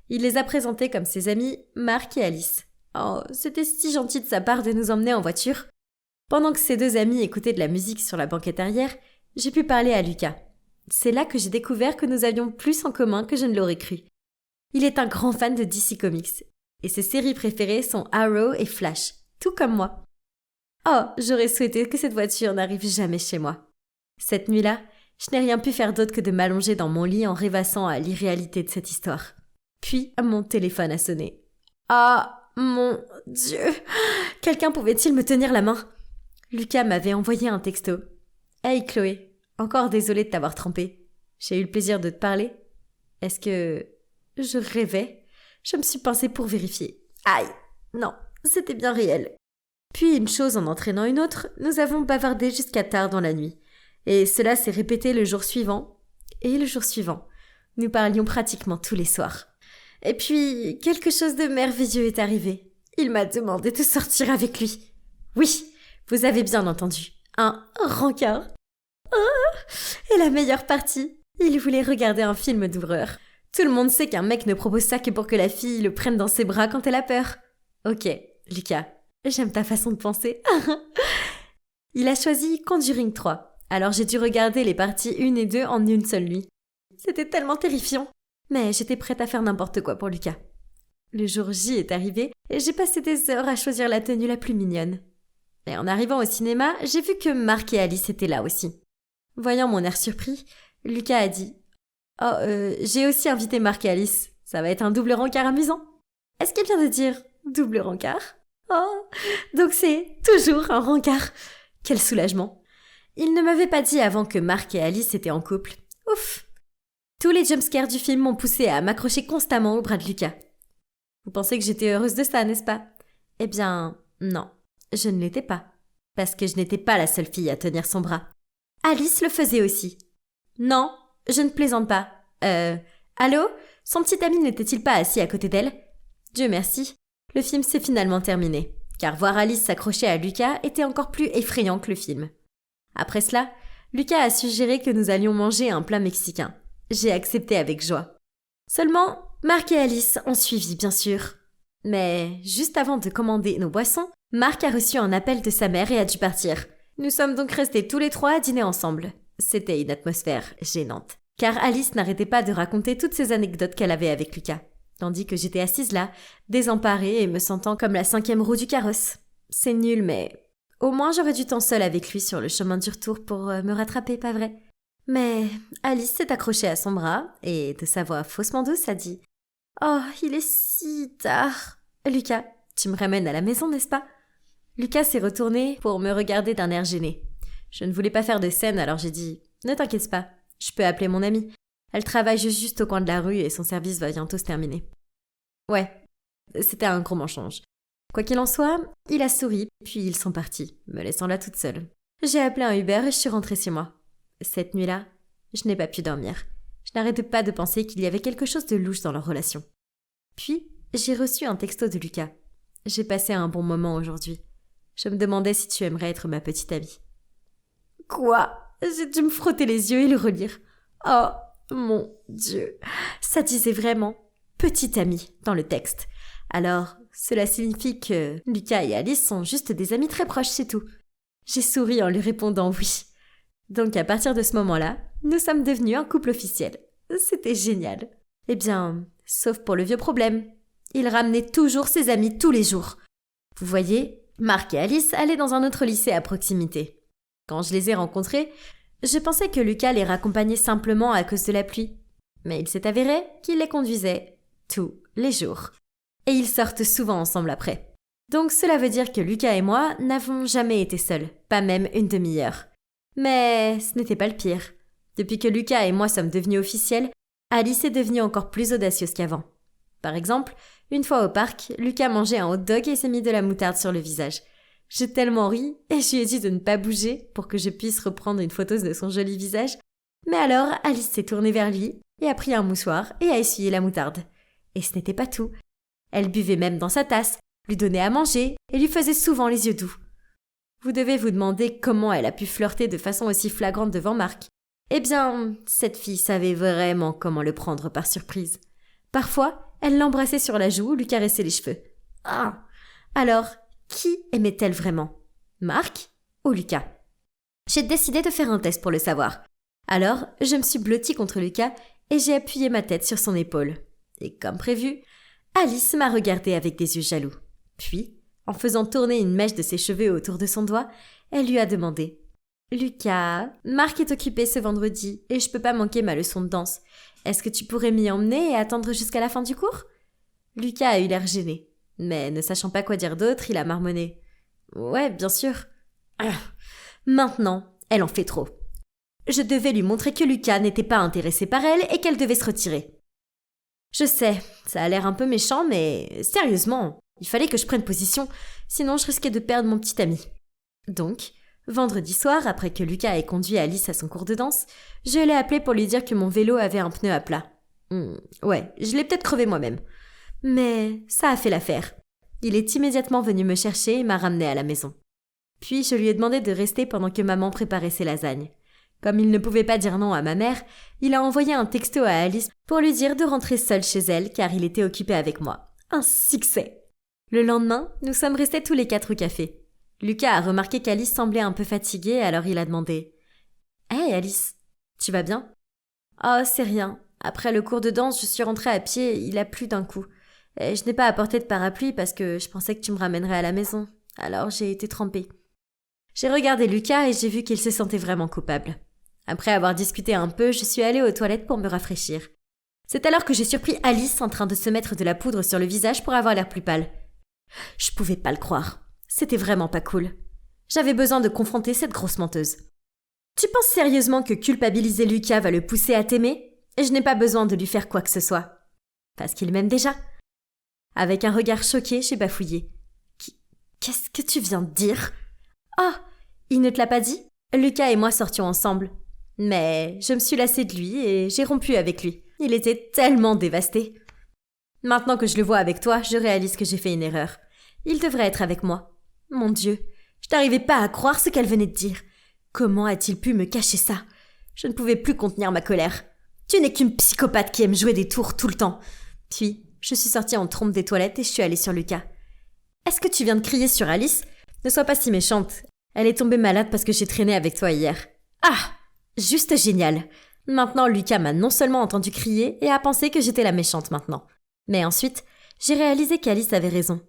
Il les a présentées comme ses amis, Marc et Alice. Oh, c'était si gentil de sa part de nous emmener en voiture. Pendant que ces 2 amis écoutaient de la musique sur la banquette arrière, j'ai pu parler à Lucas. C'est là que j'ai découvert que nous avions plus en commun que je ne l'aurais cru. Il est un grand fan de DC Comics, et ses séries préférées sont Arrow et Flash, tout comme moi. Oh, j'aurais souhaité que cette voiture n'arrive jamais chez moi. Cette nuit-là, je n'ai rien pu faire d'autre que de m'allonger dans mon lit en rêvassant à l'irréalité de cette histoire. Puis, mon téléphone a sonné. Ah, mon Dieu! Quelqu'un pouvait-il me tenir la main? Lucas m'avait envoyé un texto. Hey Chloé, encore désolée de t'avoir trompée. J'ai eu le plaisir de te parler. Est-ce que je rêvais? Je me suis pincée pour vérifier. Aïe! Non, c'était bien réel. Puis, une chose en entraînant une autre, nous avons bavardé jusqu'à tard dans la nuit. Et cela s'est répété le jour suivant. Et le jour suivant. Nous parlions pratiquement tous les soirs. Et puis, quelque chose de merveilleux est arrivé. Il m'a demandé de sortir avec lui. Oui, vous avez bien entendu. Un rencard. Ah, et la meilleure partie, il voulait regarder un film d'horreur. Tout le monde sait qu'un mec ne propose ça que pour que la fille le prenne dans ses bras quand elle a peur. Ok, Lucas, j'aime ta façon de penser. Il a choisi Conjuring 3. Alors j'ai dû regarder les parties 1 et 2 en une seule nuit. C'était tellement terrifiant. Mais j'étais prête à faire n'importe quoi pour Lucas. Le jour J est arrivé et j'ai passé des heures à choisir la tenue la plus mignonne. Et en arrivant au cinéma, j'ai vu que Marc et Alice étaient là aussi. Voyant mon air surpris, Lucas a dit « Oh, j'ai aussi invité Marc et Alice. Ça va être un double rencard amusant. » Est-ce qu'il vient de dire « double rencard » ? Oh, donc c'est toujours un rencard. Quel soulagement. Il ne m'avait pas dit avant que Marc et Alice étaient en couple. Ouf. Tous les jumpscares du film m'ont poussé à m'accrocher constamment au bras de Lucas. Vous pensez que j'étais heureuse de ça, n'est-ce pas? Eh bien, non, je ne l'étais pas. Parce que je n'étais pas la seule fille à tenir son bras. Alice le faisait aussi. Non, je ne plaisante pas. Allô? Son petit ami n'était-il pas assis à côté d'elle? Dieu merci, le film s'est finalement terminé. Car voir Alice s'accrocher à Lucas était encore plus effrayant que le film. Après cela, Lucas a suggéré que nous allions manger un plat mexicain. J'ai accepté avec joie. Seulement, Marc et Alice ont suivi, bien sûr. Mais juste avant de commander nos boissons, Marc a reçu un appel de sa mère et a dû partir. Nous sommes donc restés tous les trois à dîner ensemble. C'était une atmosphère gênante, car Alice n'arrêtait pas de raconter toutes ces anecdotes qu'elle avait avec Lucas, tandis que j'étais assise là, désemparée et me sentant comme la 5e roue du carrosse. C'est nul, mais au moins j'aurais du temps seule avec lui sur le chemin du retour pour me rattraper, pas vrai? Mais Alice s'est accrochée à son bras et, de sa voix faussement douce, a dit « Oh, il est si tard. Lucas, tu me ramènes à la maison, n'est-ce pas ?» Lucas s'est retourné pour me regarder d'un air gêné. Je ne voulais pas faire de scène, alors j'ai dit « Ne t'inquiète pas, je peux appeler mon amie. Elle travaille juste au coin de la rue et son service va bientôt se terminer. » Ouais, c'était un gros mensonge. Quoi qu'il en soit, il a souri, puis ils sont partis, me laissant là toute seule. J'ai appelé un Uber et je suis rentrée chez moi. Cette nuit-là, je n'ai pas pu dormir. Je n'arrêtais pas de penser qu'il y avait quelque chose de louche dans leur relation. Puis, j'ai reçu un texto de Lucas. J'ai passé un bon moment aujourd'hui. Je me demandais si tu aimerais être ma petite amie. Quoi? J'ai dû me frotter les yeux et le relire. Oh, mon Dieu. Ça disait vraiment « petite amie » dans le texte. Alors, cela signifie que Lucas et Alice sont juste des amis très proches, c'est tout. J'ai souri en lui répondant oui. Donc à partir de ce moment-là, nous sommes devenus un couple officiel. C'était génial. Eh bien, sauf pour le vieux problème. Il ramenait toujours ses amis tous les jours. Vous voyez, Marc et Alice allaient dans un autre lycée à proximité. Quand je les ai rencontrés, je pensais que Lucas les raccompagnait simplement à cause de la pluie. Mais il s'est avéré qu'il les conduisait tous les jours. Et ils sortent souvent ensemble après. Donc cela veut dire que Lucas et moi n'avons jamais été seuls, pas même une demi-heure. Mais ce n'était pas le pire. Depuis que Lucas et moi sommes devenus officiels, Alice est devenue encore plus audacieuse qu'avant. Par exemple, une fois au parc, Lucas mangeait un hot dog et s'est mis de la moutarde sur le visage. J'ai tellement ri et je lui ai dit de ne pas bouger pour que je puisse reprendre une photo de son joli visage. Mais alors, Alice s'est tournée vers lui et a pris un mouchoir et a essuyé la moutarde. Et ce n'était pas tout. Elle buvait même dans sa tasse, lui donnait à manger et lui faisait souvent les yeux doux. Vous devez vous demander comment elle a pu flirter de façon aussi flagrante devant Marc. Eh bien, cette fille savait vraiment comment le prendre par surprise. Parfois, elle l'embrassait sur la joue ou lui caressait les cheveux. Ah! Alors, qui aimait-elle vraiment? Marc ou Lucas? J'ai décidé de faire un test pour le savoir. Alors, je me suis blottie contre Lucas et j'ai appuyé ma tête sur son épaule. Et comme prévu, Alice m'a regardée avec des yeux jaloux. Puis, en faisant tourner une mèche de ses cheveux autour de son doigt, elle lui a demandé Lucas, Marc est occupé ce vendredi et je peux pas manquer ma leçon de danse. Est-ce que tu pourrais m'y emmener et attendre jusqu'à la fin du cours? Lucas a eu l'air gêné, mais ne sachant pas quoi dire d'autre, il a marmonné. Ouais, bien sûr. Maintenant, elle en fait trop. Je devais lui montrer que Lucas n'était pas intéressé par elle et qu'elle devait se retirer. Je sais, ça a l'air un peu méchant, mais sérieusement, il fallait que je prenne position, sinon je risquais de perdre mon petit ami. Donc, vendredi soir, après que Lucas ait conduit Alice à son cours de danse, je l'ai appelé pour lui dire que mon vélo avait un pneu à plat. Ouais, je l'ai peut-être crevé moi-même. Mais ça a fait l'affaire. Il est immédiatement venu me chercher et m'a ramené à la maison. Puis je lui ai demandé de rester pendant que maman préparait ses lasagnes. Comme il ne pouvait pas dire non à ma mère, il a envoyé un texto à Alice pour lui dire de rentrer seule chez elle car il était occupé avec moi. Un succès! Le lendemain, nous sommes restés tous les 4 au café. Lucas a remarqué qu'Alice semblait un peu fatiguée, alors il a demandé « Hey Alice, tu vas bien ?»« Oh, c'est rien. Après le cours de danse, je suis rentrée à pied, il a plu d'un coup. Et je n'ai pas apporté de parapluie parce que je pensais que tu me ramènerais à la maison. Alors j'ai été trempée. » J'ai regardé Lucas et j'ai vu qu'il se sentait vraiment coupable. Après avoir discuté un peu, je suis allée aux toilettes pour me rafraîchir. C'est alors que j'ai surpris Alice en train de se mettre de la poudre sur le visage pour avoir l'air plus pâle. Je pouvais pas le croire. C'était vraiment pas cool. J'avais besoin de confronter cette grosse menteuse. Tu penses sérieusement que culpabiliser Lucas va le pousser à t'aimer? Je n'ai pas besoin de lui faire quoi que ce soit. Parce qu'il m'aime déjà. Avec un regard choqué, j'ai bafouillé. Qu'est-ce que tu viens de dire? Ah, il ne te l'a pas dit? Lucas et moi sortions ensemble. Mais je me suis lassée de lui et j'ai rompu avec lui. Il était tellement dévasté. Maintenant que je le vois avec toi, je réalise que j'ai fait une erreur. Il devrait être avec moi. Mon Dieu, je n'arrivais pas à croire ce qu'elle venait de dire. Comment a-t-il pu me cacher ça? Je ne pouvais plus contenir ma colère. Tu n'es qu'une psychopathe qui aime jouer des tours tout le temps. Puis, je suis sortie en trompe des toilettes et je suis allée sur Lucas. Est-ce que tu viens de crier sur Alice? Ne sois pas si méchante. Elle est tombée malade parce que j'ai traîné avec toi hier. Ah! Juste génial. Maintenant, Lucas m'a non seulement entendu crier et a pensé que j'étais la méchante maintenant. Mais ensuite, j'ai réalisé qu'Alice avait raison.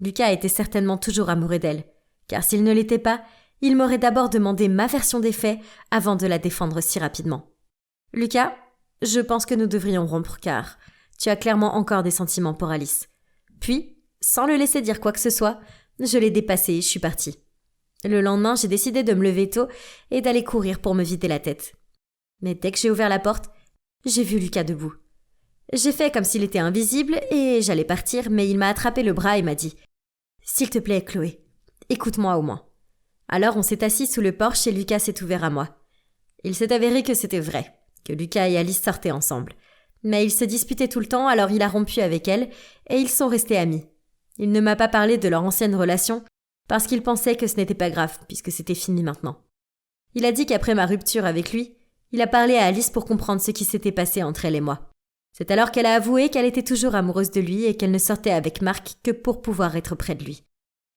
Lucas était certainement toujours amoureux d'elle, car s'il ne l'était pas, il m'aurait d'abord demandé ma version des faits avant de la défendre si rapidement. Lucas, je pense que nous devrions rompre car tu as clairement encore des sentiments pour Alice. Puis, sans le laisser dire quoi que ce soit, je l'ai dépassé et je suis partie. Le lendemain, j'ai décidé de me lever tôt et d'aller courir pour me vider la tête. Mais dès que j'ai ouvert la porte, j'ai vu Lucas debout. J'ai fait comme s'il était invisible et j'allais partir, mais il m'a attrapé le bras et m'a dit « S'il te plaît, Chloé, écoute-moi au moins. » Alors on s'est assis sous le porche et Lucas s'est ouvert à moi. Il s'est avéré que c'était vrai, que Lucas et Alice sortaient ensemble. Mais ils se disputaient tout le temps, alors il a rompu avec elle et ils sont restés amis. Il ne m'a pas parlé de leur ancienne relation parce qu'il pensait que ce n'était pas grave, puisque c'était fini maintenant. Il a dit qu'après ma rupture avec lui, il a parlé à Alice pour comprendre ce qui s'était passé entre elle et moi. C'est alors qu'elle a avoué qu'elle était toujours amoureuse de lui et qu'elle ne sortait avec Marc que pour pouvoir être près de lui.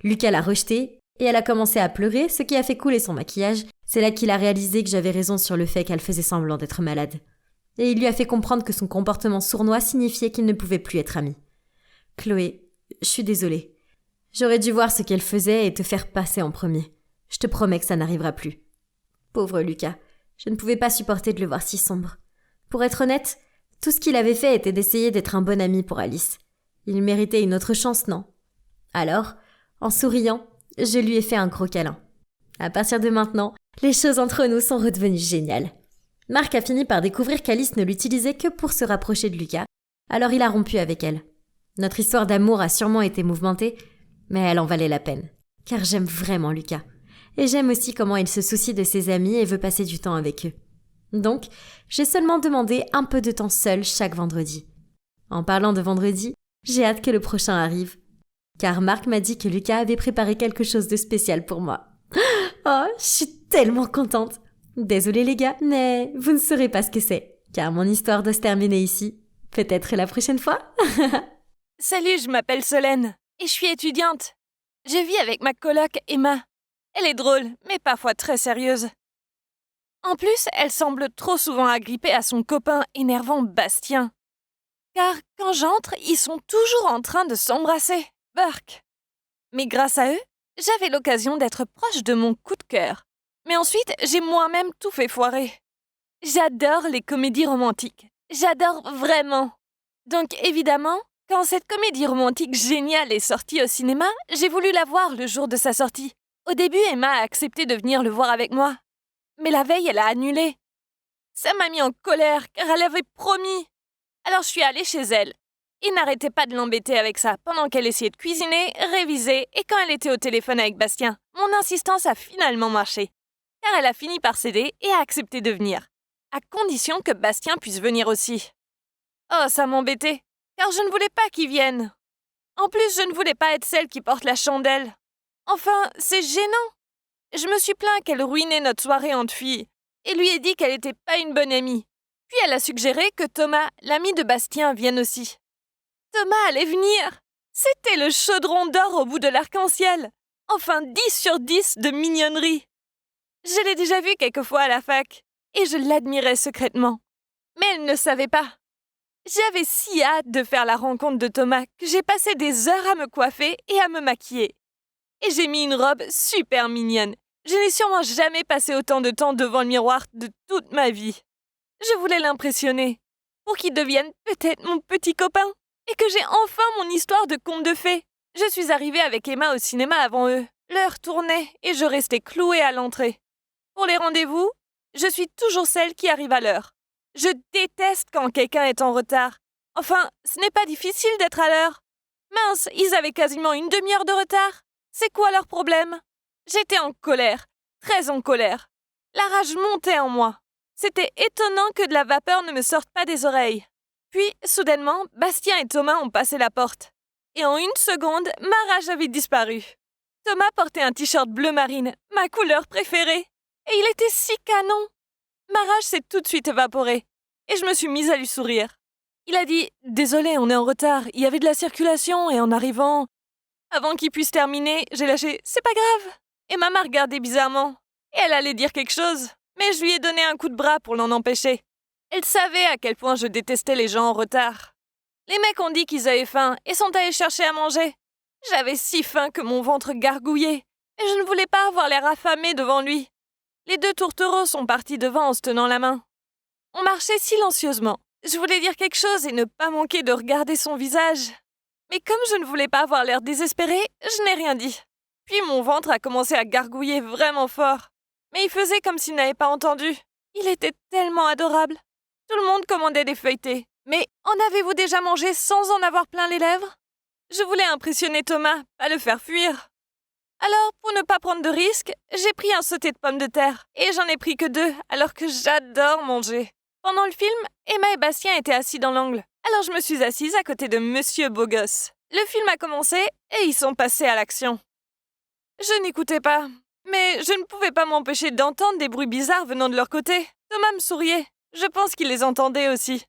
Lucas l'a rejetée et elle a commencé à pleurer, ce qui a fait couler son maquillage. C'est là qu'il a réalisé que j'avais raison sur le fait qu'elle faisait semblant d'être malade. Et il lui a fait comprendre que son comportement sournois signifiait qu'ils ne pouvaient plus être amis. « Chloé, je suis désolée. J'aurais dû voir ce qu'elle faisait et te faire passer en premier. Je te promets que ça n'arrivera plus. » Pauvre Lucas, je ne pouvais pas supporter de le voir si sombre. Pour être honnête, tout ce qu'il avait fait était d'essayer d'être un bon ami pour Alice. Il méritait une autre chance, non? Alors, en souriant, je lui ai fait un gros câlin. À partir de maintenant, les choses entre nous sont redevenues géniales. Marc a fini par découvrir qu'Alice ne l'utilisait que pour se rapprocher de Lucas, alors il a rompu avec elle. Notre histoire d'amour a sûrement été mouvementée, mais elle en valait la peine, car j'aime vraiment Lucas. Et j'aime aussi comment il se soucie de ses amis et veut passer du temps avec eux. Donc, j'ai seulement demandé un peu de temps seul chaque vendredi. En parlant de vendredi, j'ai hâte que le prochain arrive. Car Marc m'a dit que Lucas avait préparé quelque chose de spécial pour moi. Oh, je suis tellement contente. Désolée les gars, mais vous ne saurez pas ce que c'est, car mon histoire doit se terminer ici. Peut-être la prochaine fois.
Salut, je m'appelle Solène et je suis étudiante. Je vis avec ma coloc Emma. Elle est drôle, mais parfois très sérieuse. En plus, elle semble trop souvent agrippée à son copain énervant Bastien. Car quand j'entre, ils sont toujours en train de s'embrasser. Burk. Mais grâce à eux, j'avais l'occasion d'être proche de mon coup de cœur. Mais ensuite, j'ai moi-même tout fait foirer. J'adore les comédies romantiques. J'adore vraiment. Donc évidemment, quand cette comédie romantique géniale est sortie au cinéma, j'ai voulu la voir le jour de sa sortie. Au début, Emma a accepté de venir le voir avec moi. Mais la veille, elle a annulé. Ça m'a mis en colère, car elle avait promis. Alors je suis allée chez elle. Il n'arrêtait pas de l'embêter avec ça pendant qu'elle essayait de cuisiner, réviser, et quand elle était au téléphone avec Bastien. Mon insistance a finalement marché, car elle a fini par céder et a accepté de venir, à condition que Bastien puisse venir aussi. Oh, ça m'embêtait, car je ne voulais pas qu'il vienne. En plus, je ne voulais pas être celle qui porte la chandelle. Enfin, c'est gênant. Je me suis plaint qu'elle ruinait notre soirée entre filles, et lui ai dit qu'elle n'était pas une bonne amie. Puis elle a suggéré que Thomas, l'ami de Bastien, vienne aussi. Thomas allait venir. C'était le chaudron d'or au bout de l'arc-en-ciel. Enfin, 10 sur 10 de mignonnerie. Je l'ai déjà vu quelquefois à la fac, et je l'admirais secrètement. Mais elle ne savait pas. J'avais si hâte de faire la rencontre de Thomas que j'ai passé des heures à me coiffer et à me maquiller. Et j'ai mis une robe super mignonne. Je n'ai sûrement jamais passé autant de temps devant le miroir de toute ma vie. Je voulais l'impressionner, pour qu'il devienne peut-être mon petit copain, et que j'ai enfin mon histoire de conte de fées. Je suis arrivée avec Emma au cinéma avant eux. L'heure tournait et je restais clouée à l'entrée. Pour les rendez-vous, je suis toujours celle qui arrive à l'heure. Je déteste quand quelqu'un est en retard. Enfin, ce n'est pas difficile d'être à l'heure. Mince, ils avaient quasiment une demi-heure de retard. C'est quoi leur problème? J'étais en colère, très en colère. La rage montait en moi. C'était étonnant que de la vapeur ne me sorte pas des oreilles. Puis, soudainement, Bastien et Thomas ont passé la porte. Et en une seconde, ma rage avait disparu. Thomas portait un t-shirt bleu marine, ma couleur préférée. Et il était si canon. Ma rage s'est tout de suite évaporée. Et je me suis mise à lui sourire. Il a dit « Désolé, on est en retard, il y avait de la circulation et en arrivant… » Avant qu'il puisse terminer, j'ai lâché « C'est pas grave !» Emma m'a regardé bizarrement. Et elle allait dire quelque chose, mais je lui ai donné un coup de bras pour l'en empêcher. Elle savait à quel point je détestais les gens en retard. Les mecs ont dit qu'ils avaient faim et sont allés chercher à manger. J'avais si faim que mon ventre gargouillait, et je ne voulais pas avoir l'air affamée devant lui. Les deux tourtereaux sont partis devant en se tenant la main. On marchait silencieusement. Je voulais dire quelque chose et ne pas manquer de regarder son visage. Mais comme je ne voulais pas avoir l'air désespérée, je n'ai rien dit. Puis mon ventre a commencé à gargouiller vraiment fort. Mais il faisait comme s'il n'avait pas entendu. Il était tellement adorable. Tout le monde commandait des feuilletés. Mais en avez-vous déjà mangé sans en avoir plein les lèvres? Je voulais impressionner Thomas, pas le faire fuir. Alors, pour ne pas prendre de risques, j'ai pris un sauté de pommes de terre. Et j'en ai pris que 2, alors que j'adore manger. Pendant le film, Emma et Bastien étaient assis dans l'angle. Alors je me suis assise à côté de Monsieur Beaugosse. Le film a commencé et ils sont passés à l'action. Je n'écoutais pas, mais je ne pouvais pas m'empêcher d'entendre des bruits bizarres venant de leur côté. Thomas me souriait. Je pense qu'il les entendait aussi.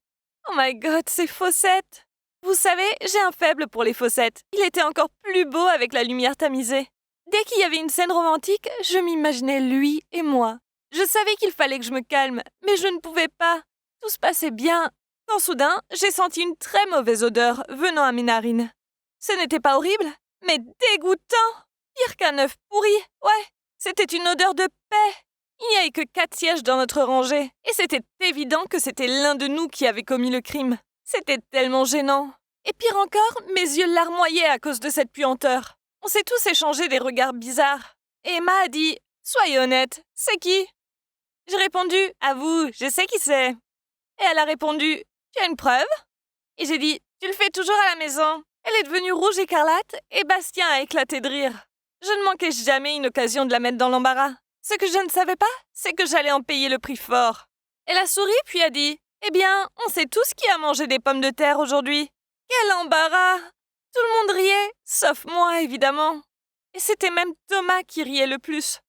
Oh my god, ces fossettes! Vous savez, j'ai un faible pour les fossettes. Il était encore plus beau avec la lumière tamisée. Dès qu'il y avait une scène romantique, je m'imaginais lui et moi. Je savais qu'il fallait que je me calme, mais je ne pouvais pas. Tout se passait bien. Quand soudain, j'ai senti une très mauvaise odeur venant à mes narines. Ce n'était pas horrible, mais dégoûtant. Pire qu'un œuf pourri. Ouais, c'était une odeur de paix. Il n'y avait que 4 sièges dans notre rangée, et c'était évident que c'était l'un de nous qui avait commis le crime. C'était tellement gênant. Et pire encore, mes yeux larmoyaient à cause de cette puanteur. On s'est tous échangé des regards bizarres. Et Emma a dit « Soyez honnête, c'est qui ?» J'ai répondu « À vous, je sais qui c'est. » Et elle a répondu « Tu as une preuve ?» Et j'ai dit « Tu le fais toujours à la maison. » Elle est devenue rouge écarlate et Bastien a éclaté de rire. Je ne manquais jamais une occasion de la mettre dans l'embarras. Ce que je ne savais pas, c'est que j'allais en payer le prix fort. Elle a souri puis a dit « Eh bien, on sait tous qui a mangé des pommes de terre aujourd'hui. » Quel embarras! Tout le monde riait, sauf moi, évidemment. Et c'était même Thomas qui riait le plus.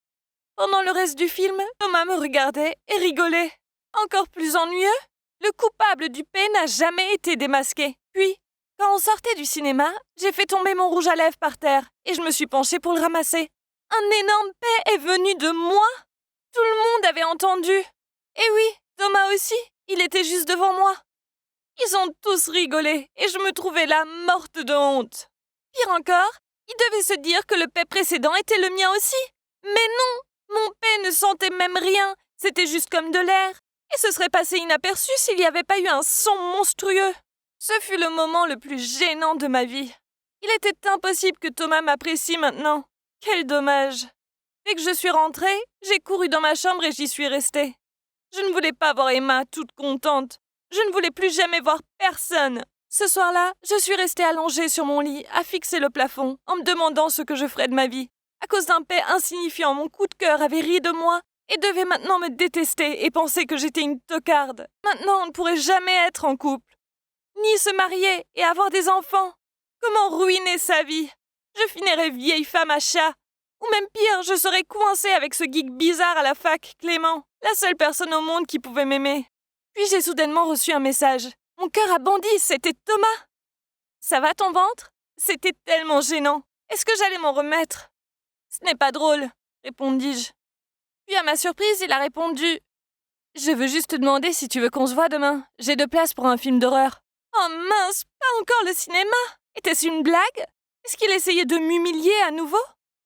Pendant le reste du film, Thomas me regardait et rigolait. Encore plus ennuyeux, le coupable du P n'a jamais été démasqué. Puis, quand on sortait du cinéma, j'ai fait tomber mon rouge à lèvres par terre et je me suis penchée pour le ramasser. Un énorme P est venu de moi. Tout le monde avait entendu. Et oui, Thomas aussi, il était juste devant moi. Ils ont tous rigolé et je me trouvais là morte de honte. Pire encore, ils devaient se dire que le P précédent était le mien aussi. Mais non, Mon père ne sentait même rien, c'était juste comme de l'air. Et ce serait passé inaperçu s'il n'y avait pas eu un son monstrueux. Ce fut le moment le plus gênant de ma vie. Il était impossible que Thomas m'apprécie maintenant. Quel dommage. Dès que je suis rentrée, j'ai couru dans ma chambre et j'y suis restée. Je ne voulais pas voir Emma toute contente. Je ne voulais plus jamais voir personne. Ce soir-là, je suis restée allongée sur mon lit, à fixer le plafond, en me demandant ce que je ferais de ma vie. À cause d'un paix insignifiant, mon coup de cœur avait ri de moi et devait maintenant me détester et penser que j'étais une tocarde. Maintenant, on ne pourrait jamais être en couple, ni se marier et avoir des enfants. Comment ruiner sa vie? Je finirais vieille femme à chat. Ou même pire, je serais coincée avec ce geek bizarre à la fac, Clément, la seule personne au monde qui pouvait m'aimer. Puis j'ai soudainement reçu un message. Mon cœur a bondi, c'était Thomas. Ça va ton ventre? C'était tellement gênant. Est-ce que j'allais m'en remettre? Ce n'est pas drôle, répondis-je. Puis à ma surprise, il a répondu « Je veux juste te demander si tu veux qu'on se voit demain. J'ai de place pour un film d'horreur. » Oh mince, pas encore le cinéma! Était-ce une blague? Est-ce qu'il essayait de m'humilier à nouveau?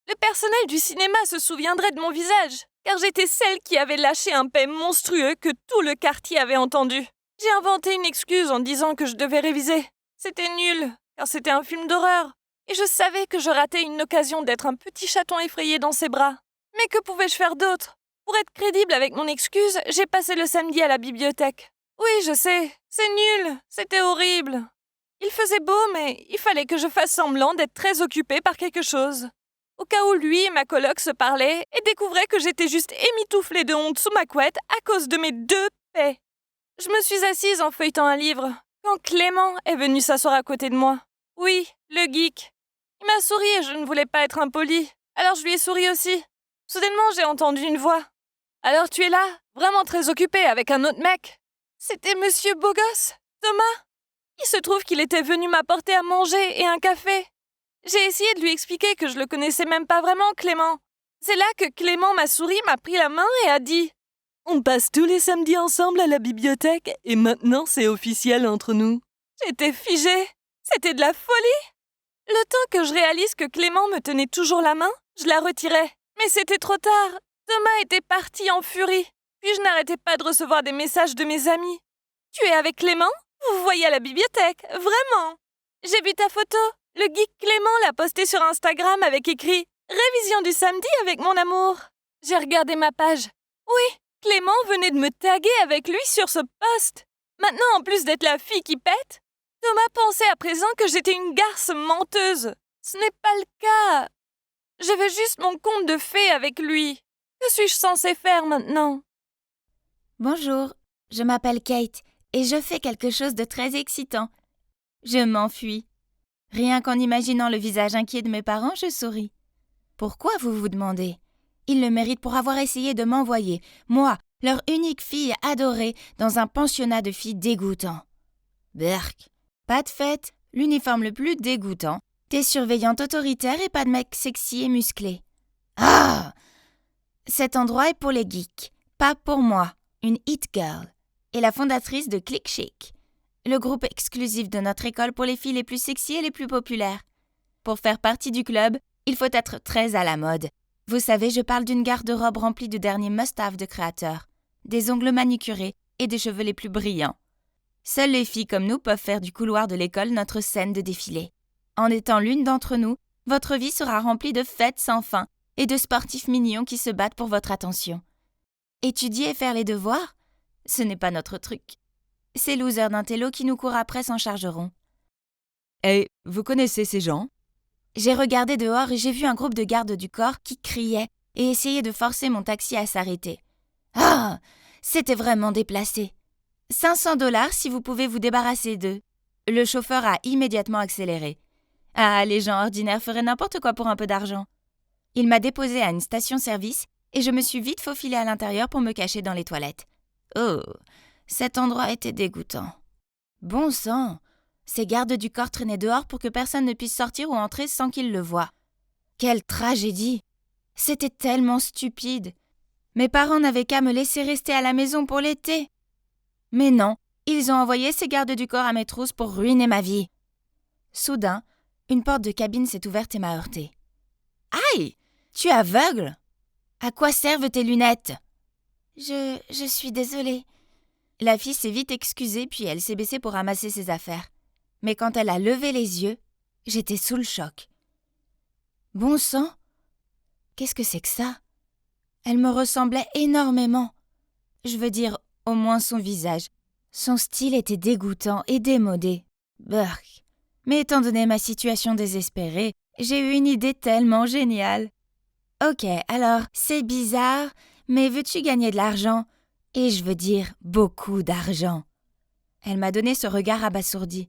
Le personnel du cinéma se souviendrait de mon visage, car j'étais celle qui avait lâché un paix monstrueux que tout le quartier avait entendu. J'ai inventé une excuse en disant que je devais réviser. C'était nul, car c'était un film d'horreur, et je savais que je ratais une occasion d'être un petit chaton effrayé dans ses bras. Mais que pouvais-je faire d'autre? Pour être crédible avec mon excuse, j'ai passé le samedi à la bibliothèque. Oui, je sais, c'est nul, c'était horrible. Il faisait beau, mais il fallait que je fasse semblant d'être très occupée par quelque chose. Au cas où lui et ma coloc se parlaient et découvraient que j'étais juste émitouflée de honte sous ma couette à cause de mes 2 paix. Je me suis assise en feuilletant un livre, quand Clément est venu s'asseoir à côté de moi. Oui, le geek. Il m'a souri et je ne voulais pas être impolie, alors je lui ai souri aussi. Soudainement, j'ai entendu une voix. « Alors tu es là, vraiment très occupée avec un autre mec ?» C'était Monsieur Bogos, Thomas. Il se trouve qu'il était venu m'apporter à manger et un café. J'ai essayé de lui expliquer que je le connaissais même pas vraiment, Clément. C'est là que Clément m'a souri, m'a pris la main et a dit « On passe tous les samedis ensemble à la bibliothèque et maintenant c'est officiel entre nous. » J'étais figée. C'était de la folie. Le temps que je réalise que Clément me tenait toujours la main, je la retirais. Mais c'était trop tard. Thomas était parti en furie. Puis je n'arrêtais pas de recevoir des messages de mes amis. « Tu es avec Clément? Vous vous voyez à la bibliothèque, vraiment? J'ai vu ta photo. Le geek Clément l'a postée sur Instagram avec écrit « Révision du samedi avec mon amour ». J'ai regardé ma page. Oui, Clément venait de me taguer avec lui sur ce post. Maintenant, en plus d'être la fille qui pète, Thomas pensait à présent que j'étais une garce menteuse. Ce n'est pas le cas. Je veux juste mon conte de fées avec lui. Que suis-je censée faire maintenant?
Bonjour, je m'appelle Kate et je fais quelque chose de très excitant. Je m'enfuis. Rien qu'en imaginant le visage inquiet de mes parents, je souris. Pourquoi, vous vous demandez? Ils le méritent pour avoir essayé de m'envoyer, moi, leur unique fille adorée, dans un pensionnat de filles dégoûtant. Berk, pas de fête, l'uniforme le plus dégoûtant, des surveillantes autoritaires et pas de mecs sexy et musclés. Ah! Cet endroit est pour les geeks, pas pour moi, une hit girl, et la fondatrice de Click Chic, le groupe exclusif de notre école pour les filles les plus sexy et les plus populaires. Pour faire partie du club, il faut être très à la mode. Vous savez, je parle d'une garde-robe remplie de derniers must-have de créateurs, des ongles manucurés et des cheveux les plus brillants. Seules les filles comme nous peuvent faire du couloir de l'école notre scène de défilé. En étant l'une d'entre nous, votre vie sera remplie de fêtes sans fin et de sportifs mignons qui se battent pour votre attention. Étudier et faire les devoirs, ce n'est pas notre truc. Ces losers d'intello qui nous courent après s'en chargeront.
Hey, vous connaissez ces gens?
J'ai regardé dehors et j'ai vu un groupe de gardes du corps qui criaient et essayaient de forcer mon taxi à s'arrêter. Ah! C'était vraiment déplacé. 500 $ si vous pouvez vous débarrasser d'eux. Le chauffeur a immédiatement accéléré. Ah, les gens ordinaires feraient n'importe quoi pour un peu d'argent. Il m'a déposé à une station-service et je me suis vite faufilée à l'intérieur pour me cacher dans les toilettes. Oh, cet endroit était dégoûtant. Bon sang! Ces gardes du corps traînaient dehors pour que personne ne puisse sortir ou entrer sans qu'ils le voient. Quelle tragédie! C'était tellement stupide. Mes parents n'avaient qu'à me laisser rester à la maison pour l'été. Mais non, ils ont envoyé ces gardes du corps à mes trousses pour ruiner ma vie. Soudain, une porte de cabine s'est ouverte et m'a heurtée. « Aïe! Tu es aveugle ?» À quoi servent tes lunettes ? Je suis désolée. La fille s'est vite excusée, puis elle s'est baissée pour ramasser ses affaires. Mais quand elle a levé les yeux, j'étais sous le choc. Bon sang! Qu'est-ce que c'est que ça? Elle me ressemblait énormément. Je veux dire, au moins son visage. Son style était dégoûtant et démodé. Burk. Mais étant donné ma situation désespérée, j'ai eu une idée tellement géniale. Ok, alors, c'est bizarre, mais veux-tu gagner de l'argent? Et je veux dire beaucoup d'argent. Elle m'a donné ce regard abasourdi.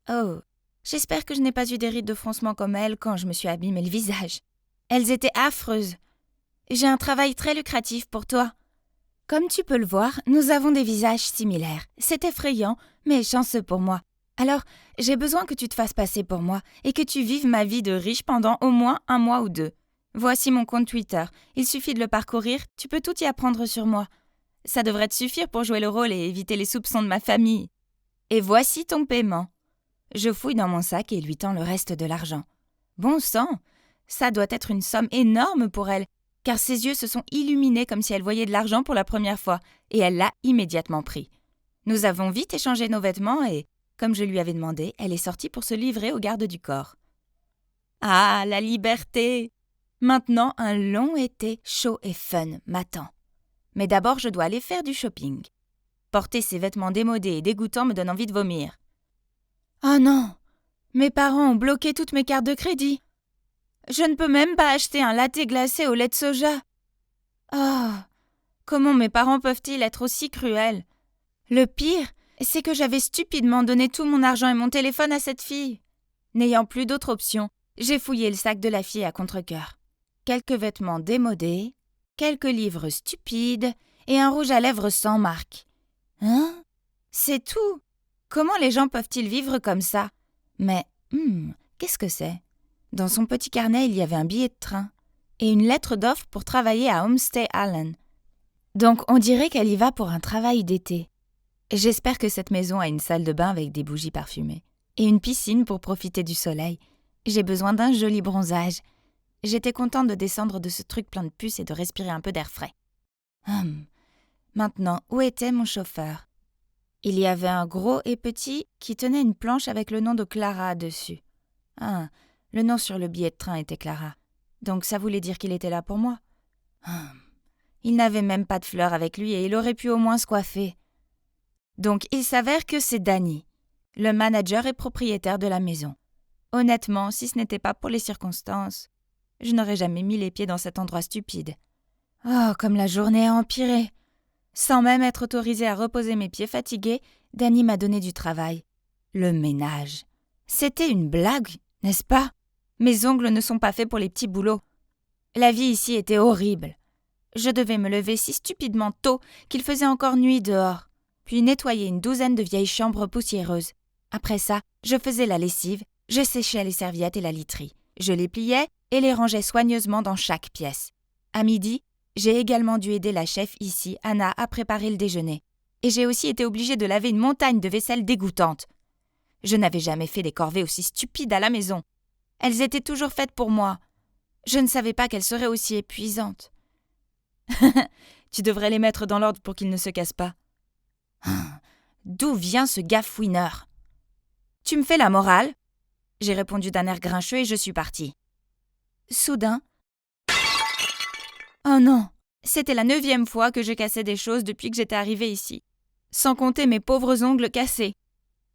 Oh, j'espère que je n'ai pas eu des rides de froncement comme elle quand je me suis abîmé le visage. Elles étaient affreuses. J'ai un travail très lucratif pour toi. Comme tu peux le voir, nous avons des visages similaires. C'est effrayant, mais chanceux pour moi. Alors, j'ai besoin que tu te fasses passer pour moi et que tu vives ma vie de riche pendant au moins 1 mois ou 2. Voici mon compte Twitter. Il suffit de le parcourir, tu peux tout y apprendre sur moi. Ça devrait te suffire pour jouer le rôle et éviter les soupçons de ma famille. Et voici ton paiement. Je fouille dans mon sac et lui tends le reste de l'argent. Bon sang, ça doit être une somme énorme pour elle, car ses yeux se sont illuminés comme si elle voyait de l'argent pour la première fois, et elle l'a immédiatement pris. Nous avons vite échangé nos vêtements et, comme je lui avais demandé, elle est sortie pour se livrer aux gardes du corps. Ah, la liberté! Maintenant, un long été chaud et fun m'attend. Mais d'abord, je dois aller faire du shopping. Porter ces vêtements démodés et dégoûtants me donne envie de vomir. Oh non! Mes parents ont bloqué toutes mes cartes de crédit. Je ne peux même pas acheter un latte glacé au lait de soja. Oh! Comment mes parents peuvent-ils être aussi cruels? Le pire, c'est que j'avais stupidement donné tout mon argent et mon téléphone à cette fille. N'ayant plus d'autre option, j'ai fouillé le sac de la fille à contre-cœur. Quelques vêtements démodés, quelques livres stupides et un rouge à lèvres sans marque. Hein? C'est tout? Comment les gens peuvent-ils vivre comme ça? Mais, qu'est-ce que c'est? Dans son petit carnet, il y avait un billet de train et une lettre d'offre pour travailler à Homestay Allen. Donc, on dirait qu'elle y va pour un travail d'été. J'espère que cette maison a une salle de bain avec des bougies parfumées et une piscine pour profiter du soleil. J'ai besoin d'un joli bronzage. J'étais contente de descendre de ce truc plein de puces et de respirer un peu d'air frais. Maintenant, où était mon chauffeur? Il y avait un gros et petit qui tenait une planche avec le nom de Clara dessus. Le nom sur le billet de train était Clara. Donc ça voulait dire qu'il était là pour moi. Il n'avait même pas de fleurs avec lui et il aurait pu au moins se coiffer. Donc il s'avère que c'est Danny, le manager et propriétaire de la maison. Honnêtement, si ce n'était pas pour les circonstances, je n'aurais jamais mis les pieds dans cet endroit stupide. Oh, comme la journée a empiré. Sans même être autorisée à reposer mes pieds fatigués, Danny m'a donné du travail. Le ménage. C'était une blague, n'est-ce pas? Mes ongles ne sont pas faits pour les petits boulots. La vie ici était horrible. Je devais me lever si stupidement tôt qu'il faisait encore nuit dehors, puis nettoyer une 12aine de vieilles chambres poussiéreuses. Après ça, je faisais la lessive, je séchais les serviettes et la literie. Je les pliais et les rangeais soigneusement dans chaque pièce. À midi, j'ai également dû aider la chef ici, Anna, à préparer le déjeuner. Et j'ai aussi été obligée de laver une montagne de vaisselle dégoûtante. Je n'avais jamais fait des corvées aussi stupides à la maison. Elles étaient toujours faites pour moi. Je ne savais pas qu'elles seraient aussi épuisantes. Tu devrais les mettre dans l'ordre pour qu'ils ne se cassent pas. D'où vient ce gafouineur? Tu me fais la morale? J'ai répondu d'un air grincheux et je suis partie. Soudain... Oh non! C'était la 9e fois que je cassais des choses depuis que j'étais arrivée ici. Sans compter mes pauvres ongles cassés.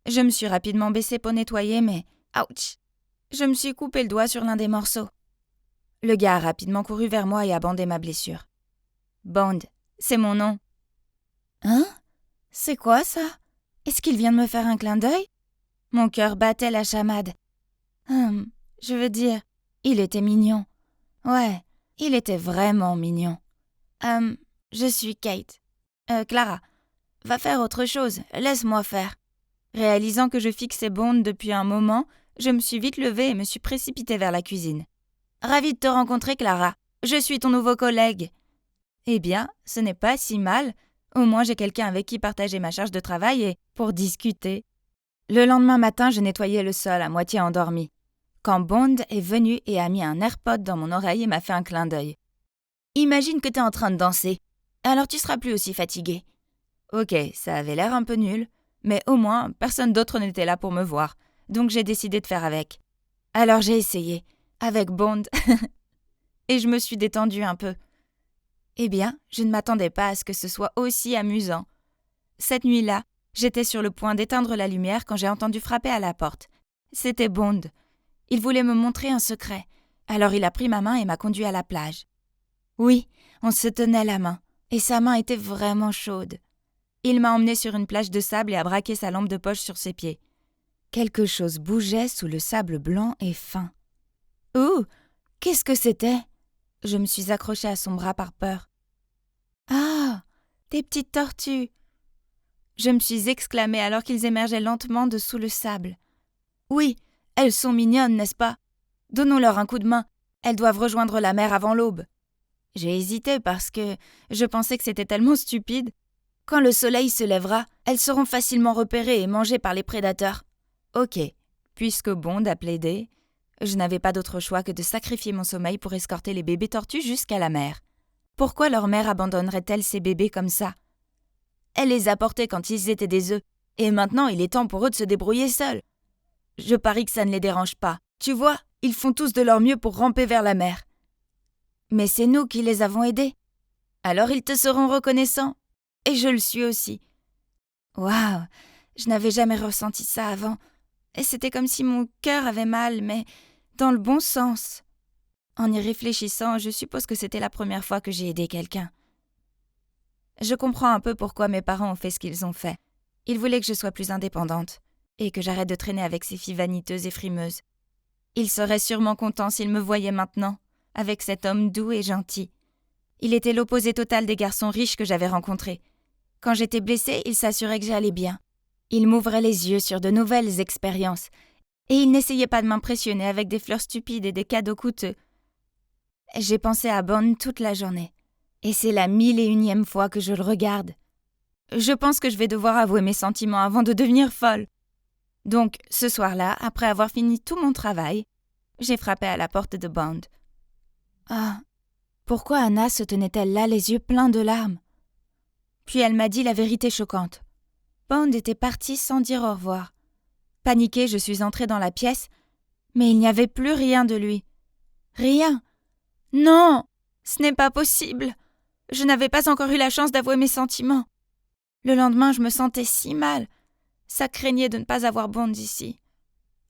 Je me suis rapidement baissée pour nettoyer, mais... Ouch! Je me suis coupé le doigt sur l'un des morceaux. Le gars a rapidement couru vers moi et a bandé ma blessure. Bond, c'est mon nom. Hein? C'est quoi ça? Est-ce qu'il vient de me faire un clin d'œil? Mon cœur battait la chamade. Je veux dire, il était mignon. Ouais, il était vraiment mignon. Je suis Kate. Clara, va faire autre chose, laisse-moi faire. Réalisant que je fixais Bond depuis un moment, je me suis vite levée et me suis précipitée vers la cuisine. Ravie de te rencontrer, Clara. Je suis ton nouveau collègue. Eh bien, ce n'est pas si mal. Au moins, j'ai quelqu'un avec qui partager ma charge de travail et pour discuter. Le lendemain matin, je nettoyais le sol à moitié endormi, quand Bond est venu et a mis un AirPod dans mon oreille et m'a fait un clin d'œil. Imagine que t'es en train de danser. Alors tu seras plus aussi fatigué. Ok, ça avait l'air un peu nul, mais au moins, personne d'autre n'était là pour me voir, donc j'ai décidé de faire avec. Alors j'ai essayé, avec Bond, et je me suis détendue un peu. Eh bien, je ne m'attendais pas à ce que ce soit aussi amusant. Cette nuit-là, j'étais sur le point d'éteindre la lumière quand j'ai entendu frapper à la porte. C'était Bond. Il voulait me montrer un secret, alors il a pris ma main et m'a conduit à la plage. Oui, on se tenait la main, et sa main était vraiment chaude. Il m'a emmenée sur une plage de sable et a braqué sa lampe de poche sur ses pieds. Quelque chose bougeait sous le sable blanc et fin. Ouh, qu'est-ce que c'était? Je me suis accrochée à son bras par peur. Ah, des petites tortues! Je me suis exclamée alors qu'ils émergeaient lentement de sous le sable. Oui, elles sont mignonnes, n'est-ce pas? Donnons-leur un coup de main. Elles doivent rejoindre la mer avant l'aube. J'ai hésité parce que je pensais que c'était tellement stupide. Quand le soleil se lèvera, elles seront facilement repérées et mangées par les prédateurs. Ok, puisque Bond a plaidé, je n'avais pas d'autre choix que de sacrifier mon sommeil pour escorter les bébés tortues jusqu'à la mer. Pourquoi leur mère abandonnerait-elle ces bébés comme ça? Elle les a portés quand ils étaient des œufs, et maintenant il est temps pour eux de se débrouiller seuls. Je parie que ça ne les dérange pas. Tu vois, ils font tous de leur mieux pour ramper vers la mer. Mais c'est nous qui les avons aidés. Alors ils te seront reconnaissants. Et je le suis aussi. Waouh, je n'avais jamais ressenti ça avant. Et c'était comme si mon cœur avait mal, mais dans le bon sens. En y réfléchissant, je suppose que c'était la première fois que j'ai aidé quelqu'un. Je comprends un peu pourquoi mes parents ont fait ce qu'ils ont fait. Ils voulaient que je sois plus indépendante, et que j'arrête de traîner avec ces filles vaniteuses et frimeuses. Ils seraient sûrement contents s'ils me voyaient maintenant, avec cet homme doux et gentil. Il était l'opposé total des garçons riches que j'avais rencontrés. Quand j'étais blessée, il s'assurait que j'allais bien. Il m'ouvrait les yeux sur de nouvelles expériences, et il n'essayait pas de m'impressionner avec des fleurs stupides et des cadeaux coûteux. J'ai pensé à Bond toute la journée, et c'est la 1001e fois que je le regarde. Je pense que je vais devoir avouer mes sentiments avant de devenir folle. Donc, ce soir-là, après avoir fini tout mon travail, j'ai frappé à la porte de Bond. Ah, pourquoi Anna se tenait-elle là les yeux pleins de larmes? Puis elle m'a dit la vérité choquante. Bond était parti sans dire au revoir. Paniquée, je suis entrée dans la pièce, mais il n'y avait plus rien de lui. Rien. Non, ce n'est pas possible. Je n'avais pas encore eu la chance d'avouer mes sentiments. Le lendemain, je me sentais si mal. Ça craignait de ne pas avoir Bond ici.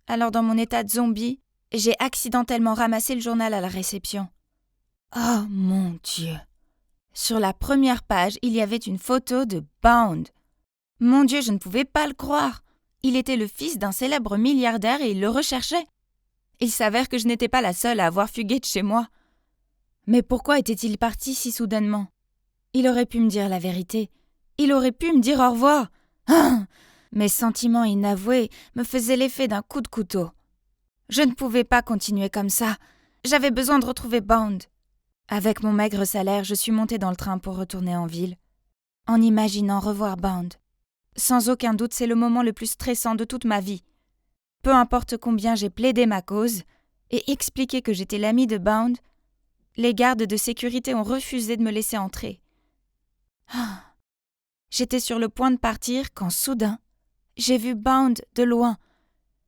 Alors dans mon état de zombie, j'ai accidentellement ramassé le journal à la réception. Oh mon Dieu! Sur la première page, il y avait une photo de Bond. Mon Dieu, je ne pouvais pas le croire. Il était le fils d'un célèbre milliardaire et il le recherchait. Il s'avère que je n'étais pas la seule à avoir fugué de chez moi. Mais pourquoi était-il parti si soudainement? Il aurait pu me dire la vérité. Il aurait pu me dire au revoir. Ah! Mes sentiments inavoués me faisaient l'effet d'un coup de couteau. Je ne pouvais pas continuer comme ça. J'avais besoin de retrouver Bond. Avec mon maigre salaire, je suis montée dans le train pour retourner en ville, en imaginant revoir Bond. Sans aucun doute, c'est le moment le plus stressant de toute ma vie. Peu importe combien j'ai plaidé ma cause et expliqué que j'étais l'amie de Bond, les gardes de sécurité ont refusé de me laisser entrer. Ah. J'étais sur le point de partir quand soudain, j'ai vu Bond de loin.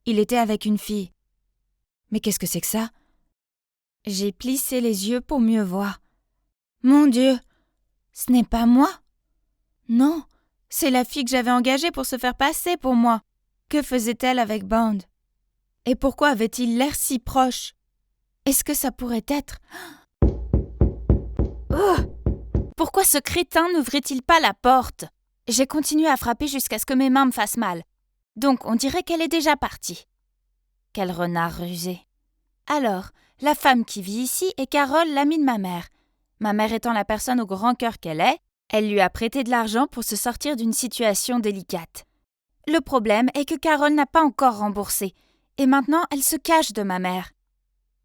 Il était avec une fille. Mais qu'est-ce que c'est que ça? J'ai plissé les yeux pour mieux voir. Mon Dieu, ce n'est pas moi? Non, c'est la fille que j'avais engagée pour se faire passer pour moi. Que faisait-elle avec Bond? Et pourquoi avait-il l'air si proche? Est-ce que ça pourrait être... Oh! Pourquoi ce crétin n'ouvrait-il pas la porte? J'ai continué à frapper jusqu'à ce que mes mains me fassent mal. Donc on dirait qu'elle est déjà partie. Quel renard rusé. Alors, la femme qui vit ici est Carole, l'amie de ma mère. Ma mère étant la personne au grand cœur qu'elle est, elle lui a prêté de l'argent pour se sortir d'une situation délicate. Le problème est que Carole n'a pas encore remboursé, et maintenant elle se cache de ma mère.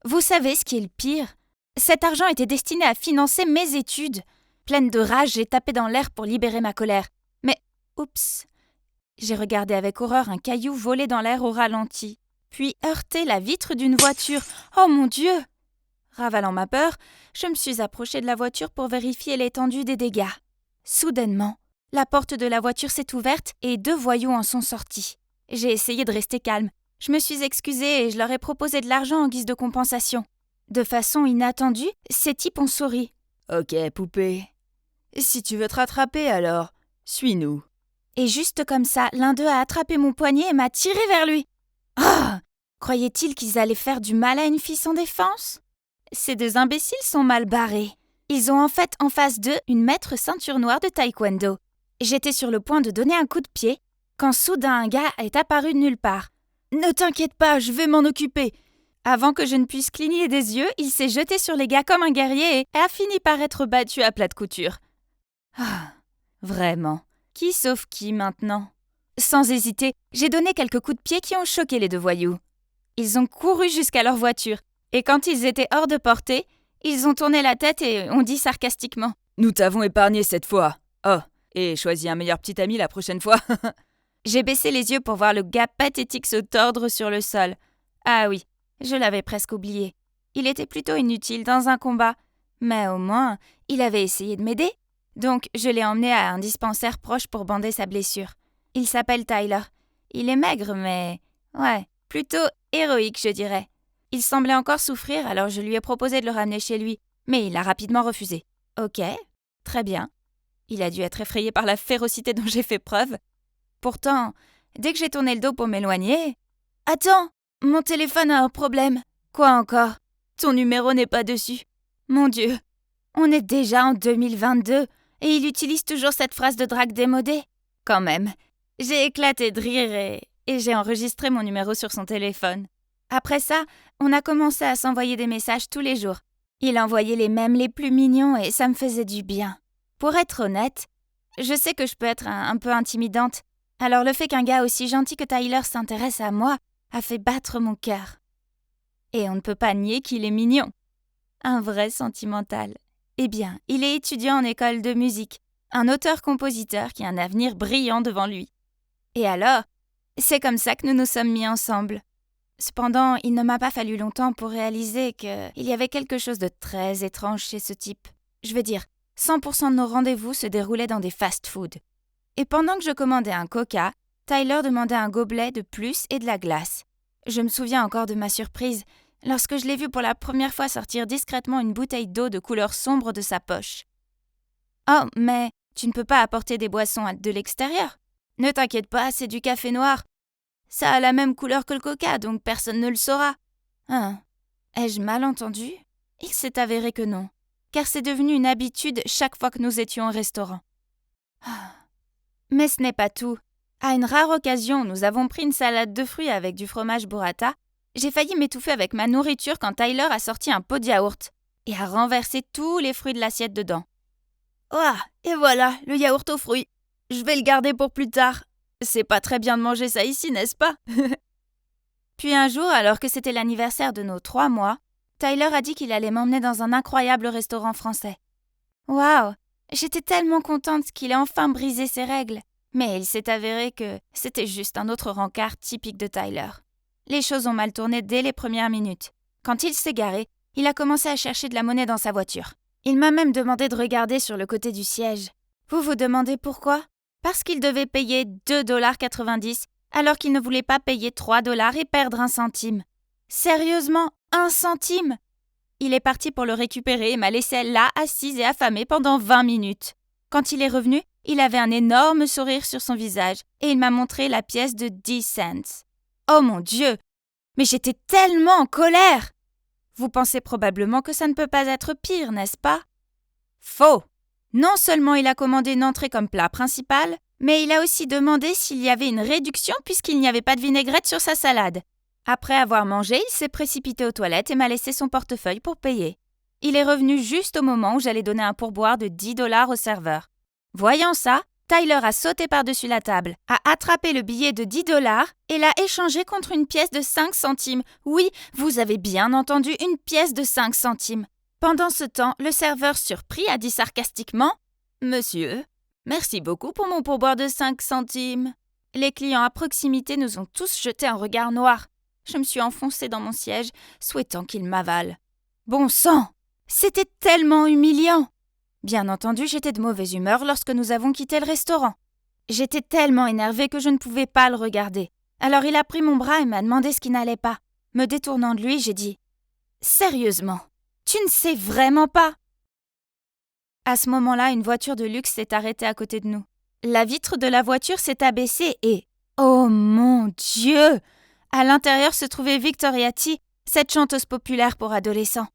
Vous savez ce qui est le pire? Cet argent était destiné à financer mes études. Pleine de rage, j'ai tapé dans l'air pour libérer ma colère. Mais, oups! J'ai regardé avec horreur un caillou voler dans l'air au ralenti, puis heurter la vitre d'une voiture. Oh mon Dieu! Ravalant ma peur, je me suis approchée de la voiture pour vérifier l'étendue des dégâts. Soudainement, la porte de la voiture s'est ouverte et 2 voyous en sont sortis. J'ai essayé de rester calme. Je me suis excusée et je leur ai proposé de l'argent en guise de compensation. De façon inattendue, ces types ont souri.
Ok, poupée. Si tu veux te rattraper alors, suis-nous.
Et juste comme ça, l'un d'eux a attrapé mon poignet et m'a tiré vers lui. Ah! Croyait-il qu'ils allaient faire du mal à une fille sans défense? Ces 2 imbéciles sont mal barrés. Ils ont en fait en face d'eux une maître ceinture noire de taekwondo. J'étais sur le point de donner un coup de pied quand soudain un gars est apparu de nulle part. « Ne t'inquiète pas, je vais m'en occuper !» Avant que je ne puisse cligner des yeux, il s'est jeté sur les gars comme un guerrier et a fini par être battu à plat de couture. Ah, vraiment, qui sauve qui maintenant? Sans hésiter, j'ai donné quelques coups de pied qui ont choqué les 2 voyous. Ils ont couru jusqu'à leur voiture, et quand ils étaient hors de portée, ils ont tourné la tête et ont dit sarcastiquement «
Nous t'avons épargné cette fois. Oh, et choisis un meilleur petit ami la prochaine fois. »
J'ai baissé les yeux pour voir le gars pathétique se tordre sur le sol. Ah oui, je l'avais presque oublié. Il était plutôt inutile dans un combat, mais au moins, il avait essayé de m'aider. Donc, je l'ai emmené à un dispensaire proche pour bander sa blessure. Il s'appelle Tyler. Il est maigre, mais... ouais, plutôt héroïque, je dirais. Il semblait encore souffrir, alors je lui ai proposé de le ramener chez lui, mais il a rapidement refusé. Ok, très bien. Il a dû être effrayé par la férocité dont j'ai fait preuve. Pourtant, dès que j'ai tourné le dos pour m'éloigner... « Attends, mon téléphone a un problème. » « Quoi encore ? Ton numéro n'est pas dessus. » Mon Dieu, on est déjà en 2022 et il utilise toujours cette phrase de drague démodée. Quand même, j'ai éclaté de rire et j'ai enregistré mon numéro sur son téléphone. Après ça, on a commencé à s'envoyer des messages tous les jours. Il envoyait les mèmes les plus mignons et ça me faisait du bien. Pour être honnête, je sais que je peux être un peu intimidante. Alors le fait qu'un gars aussi gentil que Tyler s'intéresse à moi a fait battre mon cœur. Et on ne peut pas nier qu'il est mignon. Un vrai sentimental. Eh bien, il est étudiant en école de musique, un auteur-compositeur qui a un avenir brillant devant lui. Et alors, c'est comme ça que nous nous sommes mis ensemble. Cependant, il ne m'a pas fallu longtemps pour réaliser qu'il y avait quelque chose de très étrange chez ce type. Je veux dire, 100% de nos rendez-vous se déroulaient dans des fast-foods. Et pendant que je commandais un coca, Tyler demandait un gobelet de plus et de la glace. Je me souviens encore de ma surprise lorsque je l'ai vu pour la première fois sortir discrètement une bouteille d'eau de couleur sombre de sa poche. « Oh, mais tu ne peux pas apporter des boissons de l'extérieur. Ne t'inquiète pas, c'est du café noir. Ça a la même couleur que le coca, donc personne ne le saura. » Hein, ai-je mal entendu? Il s'est avéré que non, car c'est devenu une habitude chaque fois que nous étions au restaurant. Mais ce n'est pas tout. À une rare occasion, nous avons pris une salade de fruits avec du fromage burrata. J'ai failli m'étouffer avec ma nourriture quand Tyler a sorti un pot de yaourt et a renversé tous les fruits de l'assiette dedans. « Oh, et voilà, le yaourt aux fruits. Je vais le garder pour plus tard. C'est pas très bien de manger ça ici, n'est-ce pas ?» Puis un jour, alors que c'était l'anniversaire de nos 3 mois, Tyler a dit qu'il allait m'emmener dans un incroyable restaurant français. Waouh, j'étais tellement contente qu'il ait enfin brisé ses règles. Mais il s'est avéré que c'était juste un autre rencard typique de Tyler. Les choses ont mal tourné dès les premières minutes. Quand il s'est garé, il a commencé à chercher de la monnaie dans sa voiture. Il m'a même demandé de regarder sur le côté du siège. Vous vous demandez pourquoi? Parce qu'il devait payer 2,90 $ alors qu'il ne voulait pas payer 3 $ et perdre 1 centime. Sérieusement, 1 centime? Il est parti pour le récupérer et m'a laissé là, assise et affamée pendant 20 minutes. Quand il est revenu, il avait un énorme sourire sur son visage et il m'a montré la pièce de 10 cents. Oh mon Dieu! Mais j'étais tellement en colère! Vous pensez probablement que ça ne peut pas être pire, n'est-ce pas? Faux! Non seulement il a commandé une entrée comme plat principal, mais il a aussi demandé s'il y avait une réduction puisqu'il n'y avait pas de vinaigrette sur sa salade. Après avoir mangé, il s'est précipité aux toilettes et m'a laissé son portefeuille pour payer. Il est revenu juste au moment où j'allais donner un pourboire de 10 $ au serveur. Voyant ça, Tyler a sauté par-dessus la table, a attrapé le billet de 10 $ et l'a échangé contre une pièce de 5 centimes. Oui, vous avez bien entendu, une pièce de 5 centimes. Pendant ce temps, le serveur surpris a dit sarcastiquement « Monsieur, merci beaucoup pour mon pourboire de 5 centimes. » Les clients à proximité nous ont tous jeté un regard noir. Je me suis enfoncée dans mon siège, souhaitant qu'il m'avale.
Bon sang! C'était tellement humiliant! Bien entendu, j'étais de mauvaise humeur lorsque nous avons quitté le restaurant. J'étais tellement énervée que je ne pouvais pas le regarder. Alors il a pris mon bras et m'a demandé ce qui n'allait pas. Me détournant de lui, j'ai dit « Sérieusement, tu ne sais vraiment pas ?» À ce moment-là, une voiture de luxe s'est arrêtée à côté de nous. La vitre de la voiture s'est abaissée et... Oh mon Dieu! À l'intérieur se trouvait Victoria T, cette chanteuse populaire pour adolescents.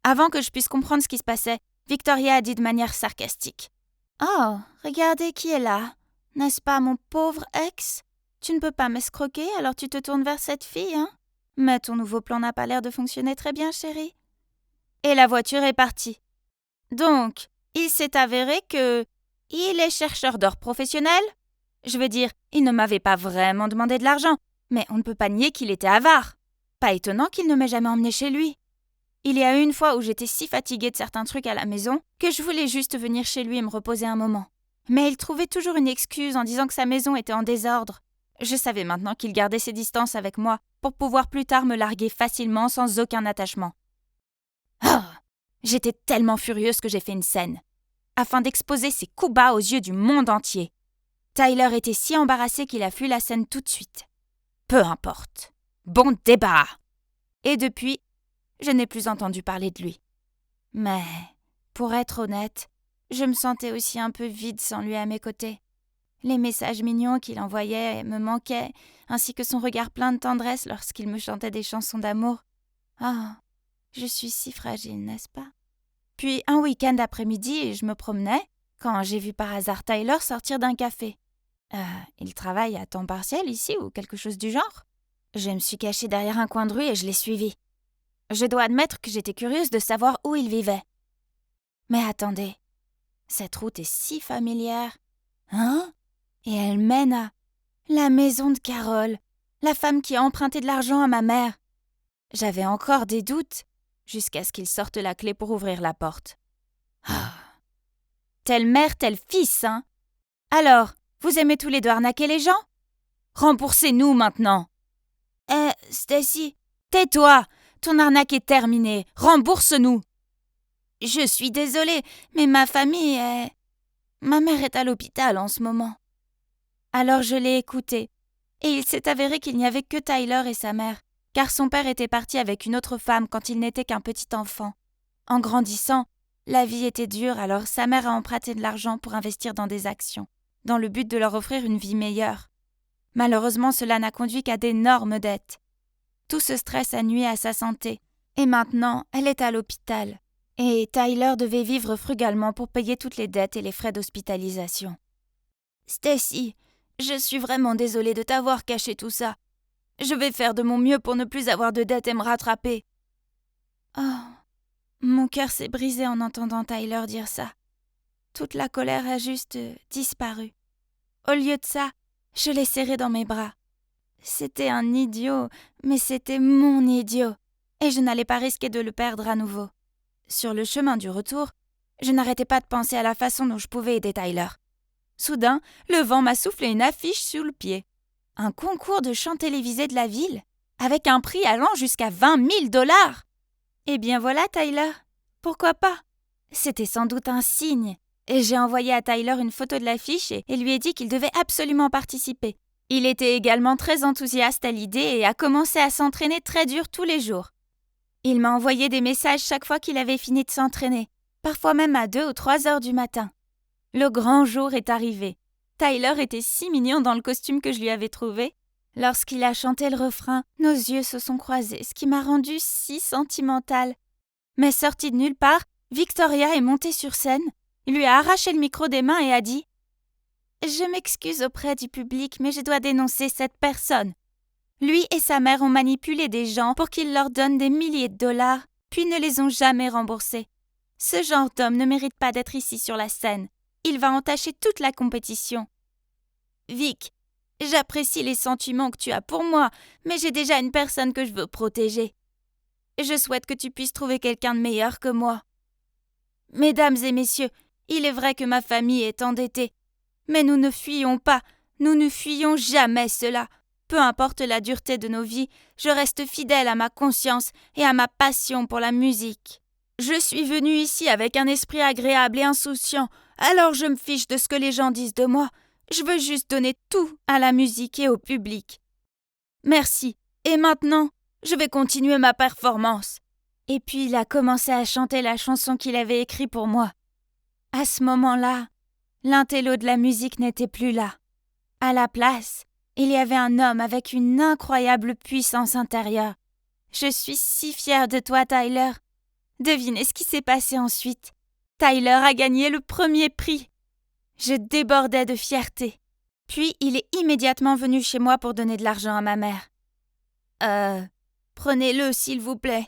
Avant que je puisse comprendre ce qui se passait, Victoria a dit de manière sarcastique. « Oh, regardez qui est là. N'est-ce pas mon pauvre ex? Tu ne peux pas m'escroquer, alors tu te tournes vers cette fille, hein? Mais ton nouveau plan n'a pas l'air de fonctionner très bien, chérie. » Et la voiture est partie. Donc, il s'est avéré que... il est chercheur d'or professionnel. Je veux dire, il ne m'avait pas vraiment demandé de l'argent, mais on ne peut pas nier qu'il était avare. Pas étonnant qu'il ne m'ait jamais emmené chez lui. Il y a eu une fois où j'étais si fatiguée de certains trucs à la maison que je voulais juste venir chez lui et me reposer un moment. Mais il trouvait toujours une excuse en disant que sa maison était en désordre. Je savais maintenant qu'il gardait ses distances avec moi pour pouvoir plus tard me larguer facilement sans aucun attachement. Oh, j'étais tellement furieuse que j'ai fait une scène, afin d'exposer ses coups bas aux yeux du monde entier. Tyler était si embarrassé qu'il a fui la scène tout de suite. Peu importe. Bon débat. Et depuis, je n'ai plus entendu parler de lui. Mais, pour être honnête, je me sentais aussi un peu vide sans lui à mes côtés. Les messages mignons qu'il envoyait me manquaient, ainsi que son regard plein de tendresse lorsqu'il me chantait des chansons d'amour. Ah, je suis si fragile, n'est-ce pas? Puis, un week-end après-midi, je me promenais, quand j'ai vu par hasard Tyler sortir d'un café. Il travaille à temps partiel ici ou quelque chose du genre? Je me suis cachée derrière un coin de rue et je l'ai suivi. Je dois admettre que j'étais curieuse de savoir où il vivait. Mais attendez, cette route est si familière. Hein? Et elle mène à la maison de Carole, la femme qui a emprunté de l'argent à ma mère. J'avais encore des doutes, jusqu'à ce qu'il sorte la clé pour ouvrir la porte. Ah. Telle mère, tel fils, hein? Alors, vous aimez tous les deux arnaquer les gens? Remboursez-nous maintenant! Stacy, tais-toi! Ton arnaque est terminée. Rembourse-nous! Je suis désolée, mais ma famille est... Ma mère est à l'hôpital en ce moment. Alors je l'ai écouté, et il s'est avéré qu'il n'y avait que Tyler et sa mère, car son père était parti avec une autre femme quand il n'était qu'un petit enfant. En grandissant, la vie était dure, alors sa mère a emprunté de l'argent pour investir dans des actions, dans le but de leur offrir une vie meilleure. Malheureusement, cela n'a conduit qu'à d'énormes dettes. Tout ce stress a nui à sa santé, et maintenant, elle est à l'hôpital. Et Tyler devait vivre frugalement pour payer toutes les dettes et les frais d'hospitalisation. Stacy, je suis vraiment désolée de t'avoir caché tout ça. Je vais faire de mon mieux pour ne plus avoir de dettes et me rattraper. Oh, mon cœur s'est brisé en entendant Tyler dire ça. Toute la colère a juste disparu. Au lieu de ça, je l'ai serré dans mes bras. C'était un idiot, mais c'était mon idiot, et je n'allais pas risquer de le perdre à nouveau. Sur le chemin du retour, je n'arrêtais pas de penser à la façon dont je pouvais aider Tyler. Soudain, le vent m'a soufflé une affiche sous le pied. Un concours de chant télévisé de la ville, avec un prix allant jusqu'à 20 000 $. Eh bien voilà, Tyler. Pourquoi pas? C'était sans doute un signe. Et j'ai envoyé à Tyler une photo de l'affiche et lui ai dit qu'il devait absolument participer. Il était également très enthousiaste à l'idée et a commencé à s'entraîner très dur tous les jours. Il m'a envoyé des messages chaque fois qu'il avait fini de s'entraîner, parfois même à 2 ou 3 heures du matin. Le grand jour est arrivé. Tyler était si mignon dans le costume que je lui avais trouvé. Lorsqu'il a chanté le refrain, nos yeux se sont croisés, ce qui m'a rendue si sentimentale. Mais sortie de nulle part, Victoria est montée sur scène, lui a arraché le micro des mains et a dit « Je m'excuse auprès du public, mais je dois dénoncer cette personne. Lui et sa mère ont manipulé des gens pour qu'ils leur donnent des milliers de $, puis ne les ont jamais remboursés. Ce genre d'homme ne mérite pas d'être ici sur la scène. Il va entacher toute la compétition. Vic, j'apprécie les sentiments que tu as pour moi, mais j'ai déjà une personne que je veux protéger. Je souhaite que tu puisses trouver quelqu'un de meilleur que moi. Mesdames et messieurs, il est vrai que ma famille est endettée. Mais nous ne fuyons pas, nous ne fuyons jamais cela. peu importe la dureté de nos vies, je reste fidèle à ma conscience et à ma passion pour la musique. Je suis venue ici avec un esprit agréable et insouciant, alors je me fiche de ce que les gens disent de moi. Je veux juste donner tout à la musique et au public. Merci. Et maintenant, je vais continuer ma performance. » Et puis il a commencé à chanter la chanson qu'il avait écrite pour moi. À ce moment-là, l'intello de la musique n'était plus là. À la place, il y avait un homme avec une incroyable puissance intérieure. Je suis si fière de toi, Tyler. Devinez ce qui s'est passé ensuite. Tyler a gagné le premier prix. Je débordais de fierté. Puis il est immédiatement venu chez moi pour donner de l'argent à ma mère. Prenez-le, s'il vous plaît.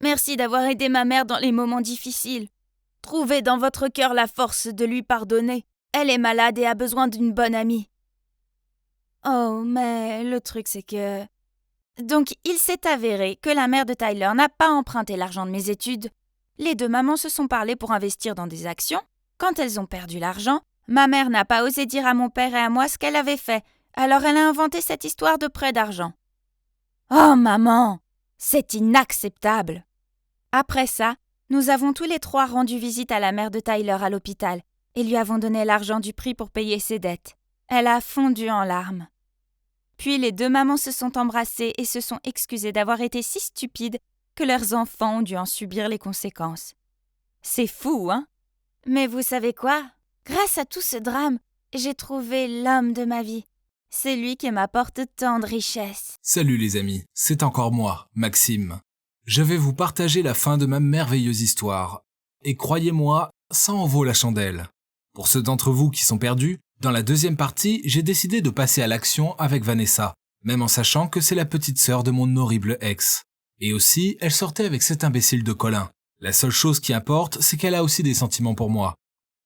Merci d'avoir aidé ma mère dans les moments difficiles. Trouvez dans votre cœur la force de lui pardonner. Elle est malade et a besoin d'une bonne amie. Oh, mais le truc c'est que... Donc, il s'est avéré que la mère de Tyler n'a pas emprunté l'argent de mes études. Les deux mamans se sont parlé pour investir dans des actions. Quand elles ont perdu l'argent, ma mère n'a pas osé dire à mon père et à moi ce qu'elle avait fait. Alors elle a inventé cette histoire de prêt d'argent. Oh, maman! C'est inacceptable! Après ça, nous avons tous les trois rendu visite à la mère de Tyler à l'hôpital et lui avons donné l'argent du prix pour payer ses dettes. Elle a fondu en larmes. Puis les deux mamans se sont embrassées et se sont excusées d'avoir été si stupides que leurs enfants ont dû en subir les conséquences. C'est fou, hein? Mais vous savez quoi? Grâce à tout ce drame, j'ai trouvé l'homme de ma vie. C'est lui qui m'apporte tant de richesses.
Salut les amis, c'est encore moi, Maxime. Je vais vous partager la fin de ma merveilleuse histoire. Et croyez-moi, ça en vaut la chandelle. Pour ceux d'entre vous qui sont perdus, dans la deuxième partie, j'ai décidé de passer à l'action avec Vanessa, même en sachant que c'est la petite sœur de mon horrible ex. Et aussi, elle sortait avec cet imbécile de Colin. La seule chose qui importe, c'est qu'elle a aussi des sentiments pour moi.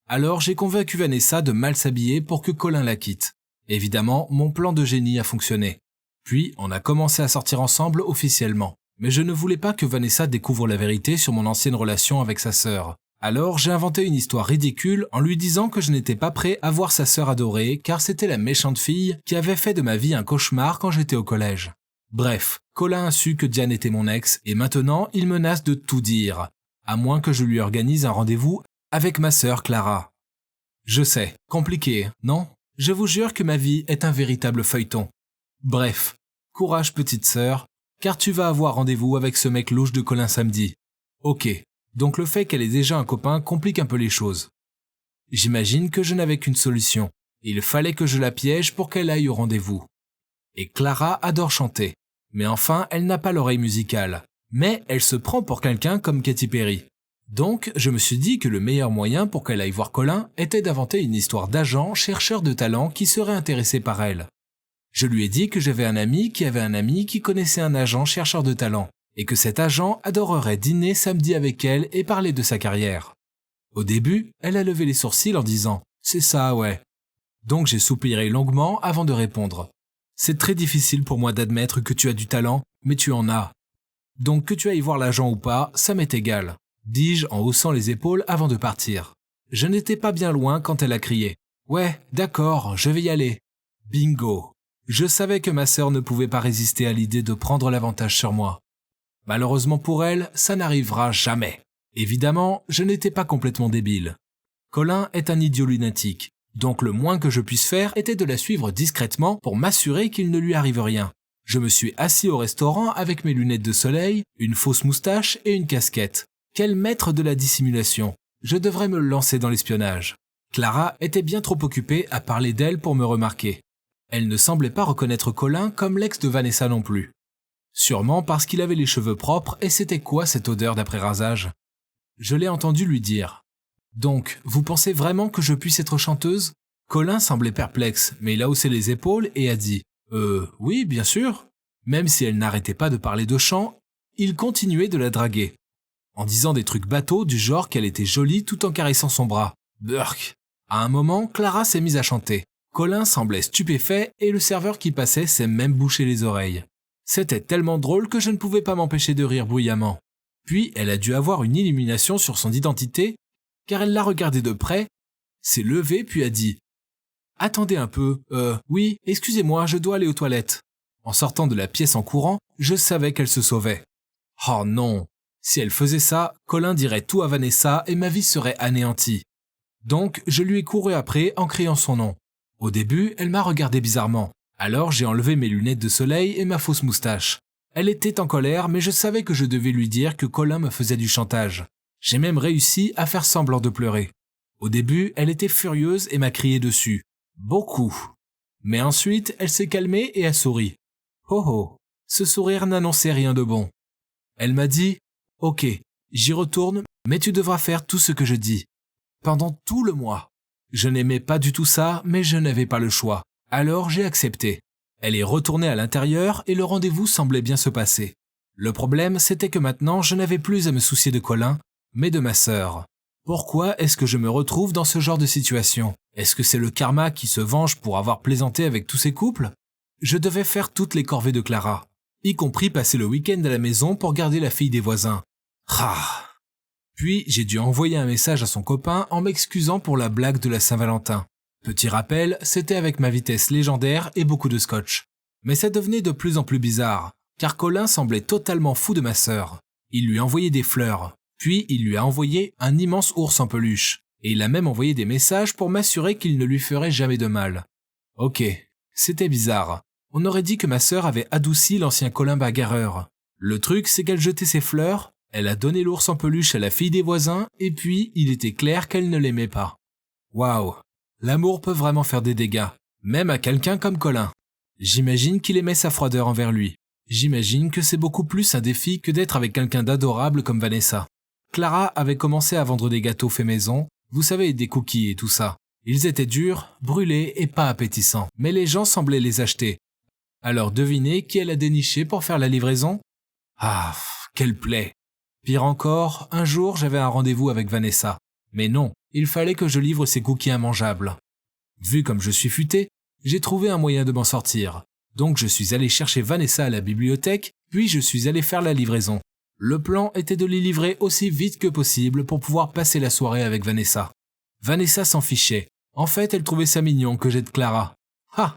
Alors j'ai convaincu Vanessa de mal s'habiller pour que Colin la quitte. Évidemment, mon plan de génie a fonctionné. Puis, on a commencé à sortir ensemble officiellement. Mais je ne voulais pas que Vanessa découvre la vérité sur mon ancienne relation avec sa sœur. Alors j'ai inventé une histoire ridicule en lui disant que je n'étais pas prêt à voir sa sœur adorée car c'était la méchante fille qui avait fait de ma vie un cauchemar quand j'étais au collège. Bref, Colin a su que Diane était mon ex et maintenant il menace de tout dire, à moins que je lui organise un rendez-vous avec ma sœur Clara. Je sais, compliqué, non? Je vous jure que ma vie est un véritable feuilleton. Bref, courage petite sœur, car tu vas avoir rendez-vous avec ce mec louche de Colin samedi. Ok. Donc le fait qu'elle ait déjà un copain complique un peu les choses. J'imagine que je n'avais qu'une solution. Il fallait que je la piège pour qu'elle aille au rendez-vous. Et Clara adore chanter. Mais enfin, elle n'a pas l'oreille musicale. Mais elle se prend pour quelqu'un comme Katy Perry. Donc, je me suis dit que le meilleur moyen pour qu'elle aille voir Colin était d'inventer une histoire d'agent chercheur de talent qui serait intéressé par elle. Je lui ai dit que j'avais un ami qui avait un ami qui connaissait un agent chercheur de talent. Et que cet agent adorerait dîner samedi avec elle et parler de sa carrière. Au début, elle a levé les sourcils en disant « C'est ça, ouais ». Donc j'ai soupiré longuement avant de répondre. « C'est très difficile pour moi d'admettre que tu as du talent, mais tu en as. Donc que tu ailles voir l'agent ou pas, ça m'est égal », dis-je en haussant les épaules avant de partir. Je n'étais pas bien loin quand elle a crié « Ouais, d'accord, je vais y aller ». Bingo. Je savais que ma sœur ne pouvait pas résister à l'idée de prendre l'avantage sur moi. Malheureusement pour elle, ça n'arrivera jamais. Évidemment, je n'étais pas complètement débile. Colin est un idiot lunatique, donc le moins que je puisse faire était de la suivre discrètement pour m'assurer qu'il ne lui arrive rien. Je me suis assis au restaurant avec mes lunettes de soleil, une fausse moustache et une casquette. Quel maître de la dissimulation! Je devrais me lancer dans l'espionnage. Clara était bien trop occupée à parler d'elle pour me remarquer. Elle ne semblait pas reconnaître Colin comme l'ex de Vanessa non plus. Sûrement parce qu'il avait les cheveux propres et c'était quoi cette odeur d'après rasage? Je l'ai entendu lui dire. Donc, vous pensez vraiment que je puisse être chanteuse? Colin semblait perplexe, mais il a haussé les épaules et a dit « oui, bien sûr ». Même si elle n'arrêtait pas de parler de chant, il continuait de la draguer. En disant des trucs bateaux du genre qu'elle était jolie tout en caressant son bras. Burk. À un moment, Clara s'est mise à chanter. Colin semblait stupéfait et le serveur qui passait s'est même bouché les oreilles. C'était tellement drôle que je ne pouvais pas m'empêcher de rire bruyamment. Puis elle a dû avoir une illumination sur son identité, car elle l'a regardé de près, s'est levée puis a dit « Attendez un peu, oui, excusez-moi, je dois aller aux toilettes ». En sortant de la pièce en courant, je savais qu'elle se sauvait. Oh non! Si elle faisait ça, Colin dirait tout à Vanessa et ma vie serait anéantie. Donc, je lui ai couru après en criant son nom. Au début, elle m'a regardé bizarrement. Alors, j'ai enlevé mes lunettes de soleil et ma fausse moustache. Elle était en colère, mais je savais que je devais lui dire que Colin me faisait du chantage. J'ai même réussi à faire semblant de pleurer. Au début, elle était furieuse et m'a crié dessus. Beaucoup. Mais ensuite, elle s'est calmée et a souri. Oh oh, ce sourire n'annonçait rien de bon. Elle m'a dit « Ok, j'y retourne, mais tu devras faire tout ce que je dis. » Pendant tout le mois. Je n'aimais pas du tout ça, mais je n'avais pas le choix. Alors j'ai accepté. Elle est retournée à l'intérieur et le rendez-vous semblait bien se passer. Le problème, c'était que maintenant, je n'avais plus à me soucier de Colin, mais de ma sœur. Pourquoi est-ce que je me retrouve dans ce genre de situation? Est-ce que c'est le karma qui se venge pour avoir plaisanté avec tous ces couples? Je devais faire toutes les corvées de Clara, y compris passer le week-end à la maison pour garder la fille des voisins. Ah. Puis j'ai dû envoyer un message à son copain en m'excusant pour la blague de la Saint-Valentin. Petit rappel, c'était avec ma vitesse légendaire et beaucoup de scotch. Mais ça devenait de plus en plus bizarre, car Colin semblait totalement fou de ma sœur. Il lui envoyait des fleurs, puis il lui a envoyé un immense ours en peluche, et il a même envoyé des messages pour m'assurer qu'il ne lui ferait jamais de mal. Ok, c'était bizarre. On aurait dit que ma sœur avait adouci l'ancien Colin bagarreur. Le truc, c'est qu'elle jetait ses fleurs, elle a donné l'ours en peluche à la fille des voisins, et puis il était clair qu'elle ne l'aimait pas. Waouh, l'amour peut vraiment faire des dégâts, même à quelqu'un comme Colin. J'imagine qu'il aimait sa froideur envers lui. J'imagine que c'est beaucoup plus un défi que d'être avec quelqu'un d'adorable comme Vanessa. Clara avait commencé à vendre des gâteaux faits maison, vous savez, des cookies et tout ça. Ils étaient durs, brûlés et pas appétissants, mais les gens semblaient les acheter. Alors devinez qui elle a déniché pour faire la livraison? Ah, quelle plaie! Pire encore, un jour j'avais un rendez-vous avec Vanessa. Mais non, il fallait que je livre ces cookies immangeables. Vu comme je suis futé, j'ai trouvé un moyen de m'en sortir. Donc je suis allé chercher Vanessa à la bibliothèque, puis je suis allé faire la livraison. Le plan était de les livrer aussi vite que possible pour pouvoir passer la soirée avec Vanessa. Vanessa s'en fichait. En fait, elle trouvait ça mignon que j'aide Clara. Ah!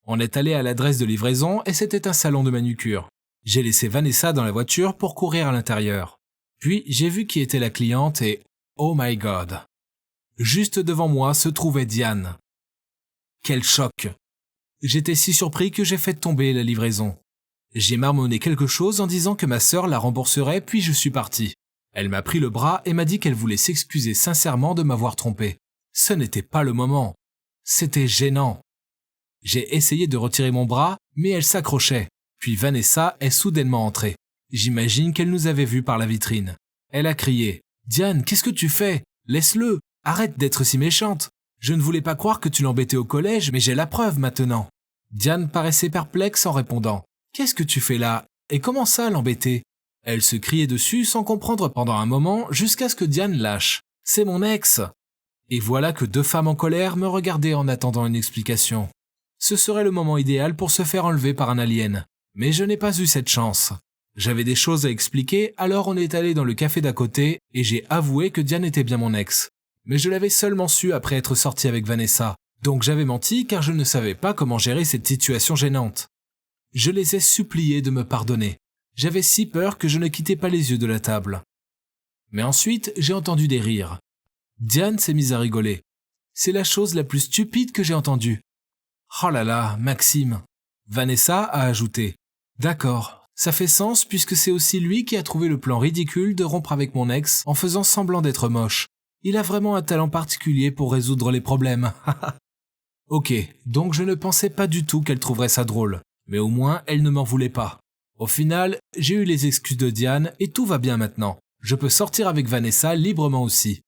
On est allé à l'adresse de livraison et c'était un salon de manucure. J'ai laissé Vanessa dans la voiture pour courir à l'intérieur. Puis j'ai vu qui était la cliente et oh my god! Juste devant moi se trouvait Diane. Quel choc! J'étais si surpris que j'ai fait tomber la livraison. J'ai marmonné quelque chose en disant que ma sœur la rembourserait, puis je suis parti. Elle m'a pris le bras et m'a dit qu'elle voulait s'excuser sincèrement de m'avoir trompé. Ce n'était pas le moment. C'était gênant. J'ai essayé de retirer mon bras, mais elle s'accrochait. Puis Vanessa est soudainement entrée. J'imagine qu'elle nous avait vus par la vitrine. Elle a crié « Diane, qu'est-ce que tu fais? Laisse-le! Arrête d'être si méchante! Je ne voulais pas croire que tu l'embêtais au collège, mais j'ai la preuve maintenant. » Diane paraissait perplexe en répondant « Qu'est-ce que tu fais là? Et comment ça l'embêter ?» Elle se criait dessus sans comprendre pendant un moment jusqu'à ce que Diane lâche. « C'est mon ex !» Et voilà que deux femmes en colère me regardaient en attendant une explication. Ce serait le moment idéal pour se faire enlever par un alien. Mais je n'ai pas eu cette chance. J'avais des choses à expliquer, alors on est allé dans le café d'à côté et j'ai avoué que Diane était bien mon ex. Mais je l'avais seulement su après être sorti avec Vanessa. Donc j'avais menti car je ne savais pas comment gérer cette situation gênante. Je les ai suppliés de me pardonner. J'avais si peur que je ne quittais pas les yeux de la table. Mais ensuite, j'ai entendu des rires. Diane s'est mise à rigoler. C'est la chose la plus stupide que j'ai entendue. Oh là là, Maxime. Vanessa a ajouté. D'accord, ça fait sens puisque c'est aussi lui qui a trouvé le plan ridicule de rompre avec mon ex en faisant semblant d'être moche. Il a vraiment un talent particulier pour résoudre les problèmes. Ok, donc je ne pensais pas du tout qu'elle trouverait ça drôle. Mais au moins, elle ne m'en voulait pas. Au final, j'ai eu les excuses de Diane et tout va bien maintenant. Je peux sortir avec Vanessa librement aussi.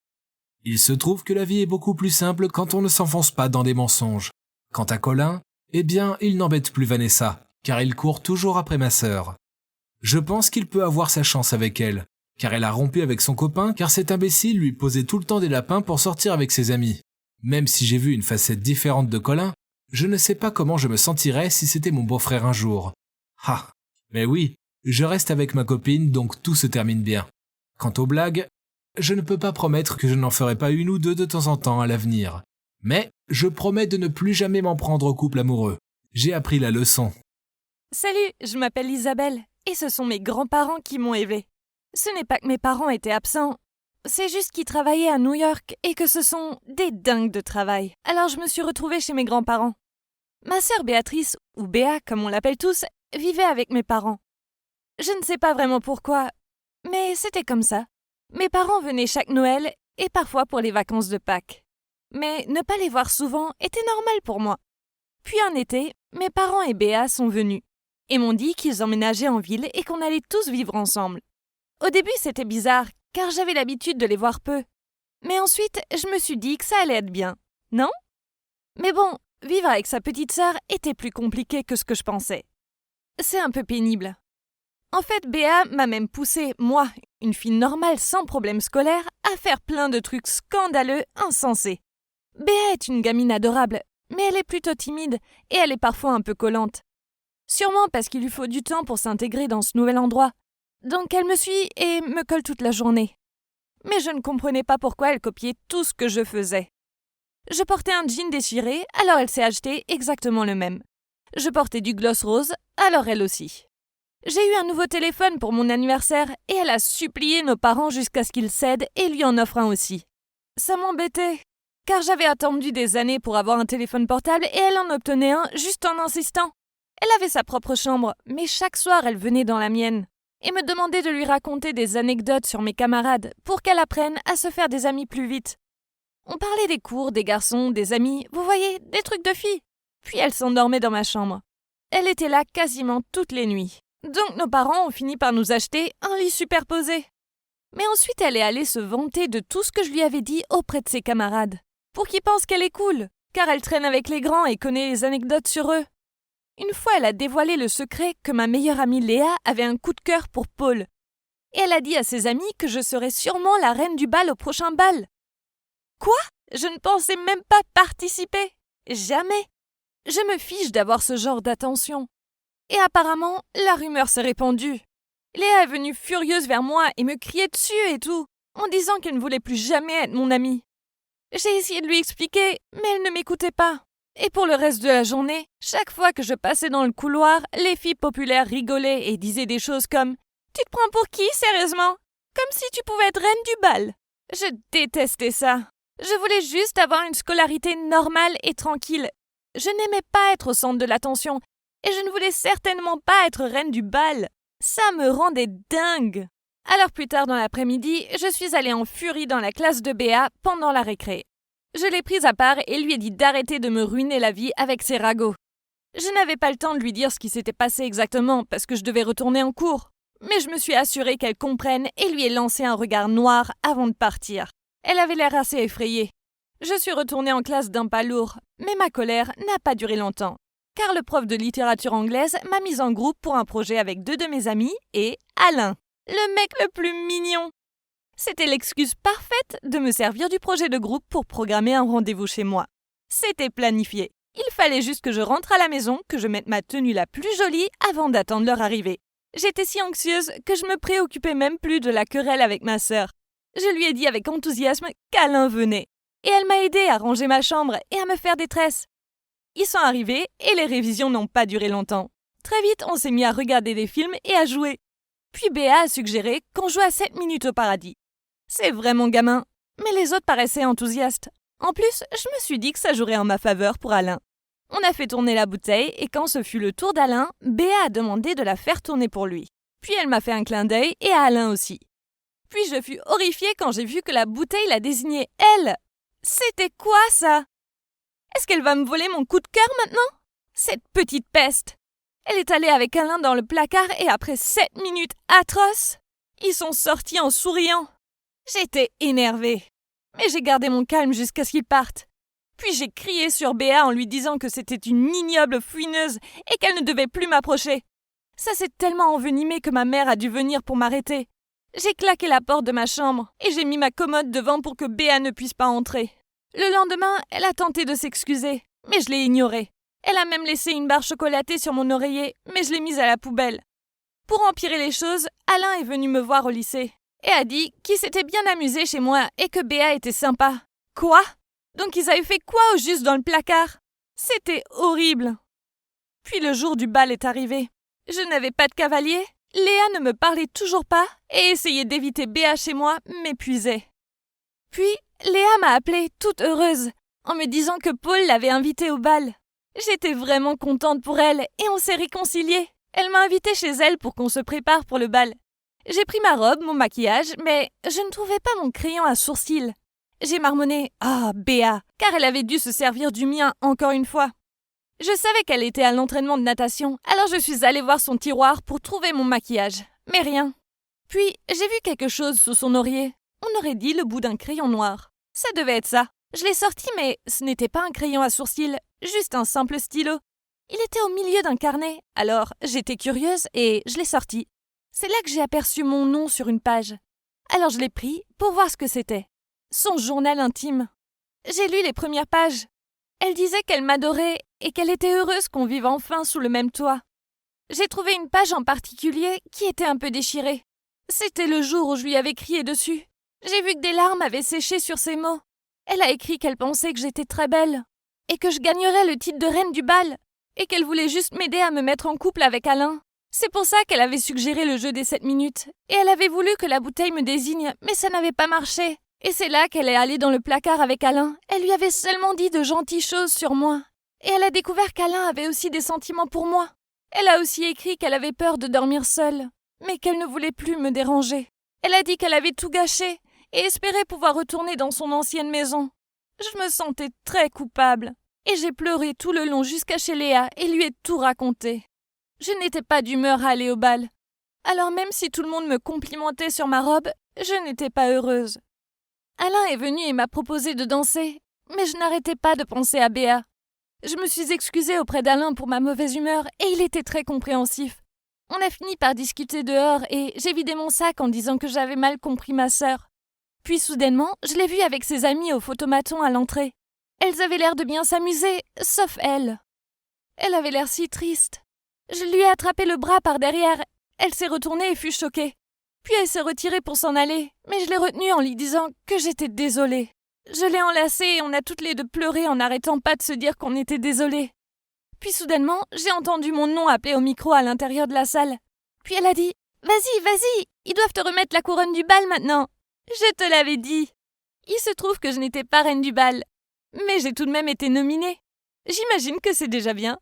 Il se trouve que la vie est beaucoup plus simple quand on ne s'enfonce pas dans des mensonges. Quant à Colin, eh bien, il n'embête plus Vanessa, car il court toujours après ma sœur. Je pense qu'il peut avoir sa chance avec elle, car elle a rompu avec son copain, car cet imbécile lui posait tout le temps des lapins pour sortir avec ses amis. Même si j'ai vu une facette différente de Colin, je ne sais pas comment je me sentirais si c'était mon beau-frère un jour. Ah, mais oui, je reste avec ma copine, donc tout se termine bien. Quant aux blagues, je ne peux pas promettre que je n'en ferai pas une ou deux de temps en temps à l'avenir. Mais je promets de ne plus jamais m'en prendre au couple amoureux. J'ai appris la leçon.
Salut, je m'appelle Isabelle, et ce sont mes grands-parents qui m'ont élevée. Ce n'est pas que mes parents étaient absents, c'est juste qu'ils travaillaient à New York et que ce sont des dingues de travail. Alors je me suis retrouvée chez mes grands-parents. Ma sœur Béatrice, ou Béa comme on l'appelle tous, vivait avec mes parents. Je ne sais pas vraiment pourquoi, mais c'était comme ça. Mes parents venaient chaque Noël et parfois pour les vacances de Pâques. Mais ne pas les voir souvent était normal pour moi. Puis un été, mes parents et Béa sont venus et m'ont dit qu'ils emménageaient en ville et qu'on allait tous vivre ensemble. Au début, c'était bizarre, car j'avais l'habitude de les voir peu. Mais ensuite, je me suis dit que ça allait être bien, non? Mais bon, vivre avec sa petite sœur était plus compliqué que ce que je pensais. C'est un peu pénible. En fait, Béa m'a même poussée, moi, une fille normale sans problème scolaire, à faire plein de trucs scandaleux, insensés. Béa est une gamine adorable, mais elle est plutôt timide et elle est parfois un peu collante. Sûrement parce qu'il lui faut du temps pour s'intégrer dans ce nouvel endroit. Donc elle me suit et me colle toute la journée. Mais je ne comprenais pas pourquoi elle copiait tout ce que je faisais. Je portais un jean déchiré, alors elle s'est acheté exactement le même. Je portais du gloss rose, alors elle aussi. J'ai eu un nouveau téléphone pour mon anniversaire et elle a supplié nos parents jusqu'à ce qu'ils cèdent et lui en offrent un aussi. Ça m'embêtait, car j'avais attendu des années pour avoir un téléphone portable et elle en obtenait un juste en insistant. Elle avait sa propre chambre, mais chaque soir elle venait dans la mienne et me demandait de lui raconter des anecdotes sur mes camarades pour qu'elle apprenne à se faire des amis plus vite. On parlait des cours, des garçons, des amis, vous voyez, des trucs de filles. Puis elle s'endormait dans ma chambre. Elle était là quasiment toutes les nuits. Donc nos parents ont fini par nous acheter un lit superposé. Mais ensuite elle est allée se vanter de tout ce que je lui avais dit auprès de ses camarades, pour qu'ils pensent qu'elle est cool, car elle traîne avec les grands et connaît les anecdotes sur eux. Une fois, elle a dévoilé le secret que ma meilleure amie Léa avait un coup de cœur pour Paul. Et elle a dit à ses amis que je serais sûrement la reine du bal au prochain bal. Quoi? Je ne pensais même pas participer. Jamais. Je me fiche d'avoir ce genre d'attention. Et apparemment, la rumeur s'est répandue. Léa est venue furieuse vers moi et me criait dessus et tout, en disant qu'elle ne voulait plus jamais être mon amie. J'ai essayé de lui expliquer, mais elle ne m'écoutait pas. Et pour le reste de la journée, chaque fois que je passais dans le couloir, les filles populaires rigolaient et disaient des choses comme « Tu te prends pour qui, sérieusement? Comme si tu pouvais être reine du bal !» Je détestais ça. Je voulais juste avoir une scolarité normale et tranquille. Je n'aimais pas être au centre de l'attention et je ne voulais certainement pas être reine du bal. Ça me rendait dingue. Alors plus tard dans l'après-midi, je suis allée en furie dans la classe de Béa pendant la récré. Je l'ai prise à part et lui ai dit d'arrêter de me ruiner la vie avec ses ragots. Je n'avais pas le temps de lui dire ce qui s'était passé exactement parce que je devais retourner en cours. Mais je me suis assurée qu'elle comprenne et lui ai lancé un regard noir avant de partir. Elle avait l'air assez effrayée. Je suis retournée en classe d'un pas lourd, mais ma colère n'a pas duré longtemps. Car le prof de littérature anglaise m'a mise en groupe pour un projet avec 2 de mes amis et Alain, le mec le plus mignon. C'était l'excuse parfaite de me servir du projet de groupe pour programmer un rendez-vous chez moi. C'était planifié. Il fallait juste que je rentre à la maison, que je mette ma tenue la plus jolie avant d'attendre leur arrivée. J'étais si anxieuse que je me préoccupais même plus de la querelle avec ma sœur. Je lui ai dit avec enthousiasme qu'Alain venait. Et elle m'a aidée à ranger ma chambre et à me faire des tresses. Ils sont arrivés et les révisions n'ont pas duré longtemps. Très vite, on s'est mis à regarder des films et à jouer. Puis Béa a suggéré qu'on joue à 7 minutes au paradis. C'est vraiment gamin, mais les autres paraissaient enthousiastes. En plus, je me suis dit que ça jouerait en ma faveur pour Alain. On a fait tourner la bouteille et quand ce fut le tour d'Alain, Béa a demandé de la faire tourner pour lui. Puis elle m'a fait un clin d'œil et à Alain aussi. Puis je fus horrifiée quand j'ai vu que la bouteille la désignait elle. C'était quoi ça? Est-ce qu'elle va me voler mon coup de cœur maintenant? Cette petite peste! Elle est allée avec Alain dans le placard et après 7 minutes atroces, ils sont sortis en souriant. J'étais énervée, mais j'ai gardé mon calme jusqu'à ce qu'ils partent. Puis j'ai crié sur Béa en lui disant que c'était une ignoble fouineuse et qu'elle ne devait plus m'approcher. Ça s'est tellement envenimé que ma mère a dû venir pour m'arrêter. J'ai claqué la porte de ma chambre et j'ai mis ma commode devant pour que Béa ne puisse pas entrer. Le lendemain, elle a tenté de s'excuser, mais je l'ai ignorée. Elle a même laissé une barre chocolatée sur mon oreiller, mais je l'ai mise à la poubelle. Pour empirer les choses, Alain est venu me voir au lycée et a dit qu'il s'était bien amusé chez moi et que Béa était sympa. Quoi? Donc ils avaient fait quoi au juste dans le placard? C'était horrible. Puis le jour du bal est arrivé. Je n'avais pas de cavalier, Léa ne me parlait toujours pas et essayer d'éviter Béa chez moi m'épuisait. Puis, Léa m'a appelée toute heureuse en me disant que Paul l'avait invitée au bal. J'étais vraiment contente pour elle et on s'est réconciliés. Elle m'a invitée chez elle pour qu'on se prépare pour le bal. J'ai pris ma robe, mon maquillage, mais je ne trouvais pas mon crayon à sourcils. J'ai marmonné « Ah, Béa !» car elle avait dû se servir du mien encore une fois. Je savais qu'elle était à l'entraînement de natation, alors je suis allée voir son tiroir pour trouver mon maquillage. Mais rien. Puis, j'ai vu quelque chose sous son oreiller. On aurait dit le bout d'un crayon noir. Ça devait être ça. Je l'ai sorti, mais ce n'était pas un crayon à sourcils, juste un simple stylo. Il était au milieu d'un carnet, alors j'étais curieuse et je l'ai sorti. C'est là que j'ai aperçu mon nom sur une page. Alors je l'ai pris pour voir ce que c'était. Son journal intime. J'ai lu les premières pages. Elle disait qu'elle m'adorait et qu'elle était heureuse qu'on vive enfin sous le même toit. J'ai trouvé une page en particulier qui était un peu déchirée. C'était le jour où je lui avais crié dessus. J'ai vu que des larmes avaient séché sur ses mots. Elle a écrit qu'elle pensait que j'étais très belle et que je gagnerais le titre de reine du bal et qu'elle voulait juste m'aider à me mettre en couple avec Alain. C'est pour ça qu'elle avait suggéré le jeu des 7 minutes et elle avait voulu que la bouteille me désigne, mais ça n'avait pas marché. Et c'est là qu'elle est allée dans le placard avec Alain. Elle lui avait seulement dit de gentilles choses sur moi. Et elle a découvert qu'Alain avait aussi des sentiments pour moi. Elle a aussi écrit qu'elle avait peur de dormir seule, mais qu'elle ne voulait plus me déranger. Elle a dit qu'elle avait tout gâché et espérait pouvoir retourner dans son ancienne maison. Je me sentais très coupable. Et j'ai pleuré tout le long jusqu'à chez Léa et lui ai tout raconté. Je n'étais pas d'humeur à aller au bal. Alors même si tout le monde me complimentait sur ma robe, je n'étais pas heureuse. Alain est venu et m'a proposé de danser, mais je n'arrêtais pas de penser à Béa. Je me suis excusée auprès d'Alain pour ma mauvaise humeur et il était très compréhensif. On a fini par discuter dehors et j'ai vidé mon sac en disant que j'avais mal compris ma sœur. Puis soudainement, je l'ai vue avec ses amies au photomaton à l'entrée. Elles avaient l'air de bien s'amuser, sauf elle. Elle avait l'air si triste. Je lui ai attrapé le bras par derrière. Elle s'est retournée et fut choquée. Puis elle s'est retirée pour s'en aller, mais je l'ai retenue en lui disant que j'étais désolée. Je l'ai enlacée et on a toutes les deux pleuré en n'arrêtant pas de se dire qu'on était désolées. Puis soudainement, j'ai entendu mon nom appelé au micro à l'intérieur de la salle. Puis elle a dit « Vas-y, vas-y, ils doivent te remettre la couronne du bal maintenant. » Je te l'avais dit. Il se trouve que je n'étais pas reine du bal, mais j'ai tout de même été nominée. J'imagine que c'est déjà bien.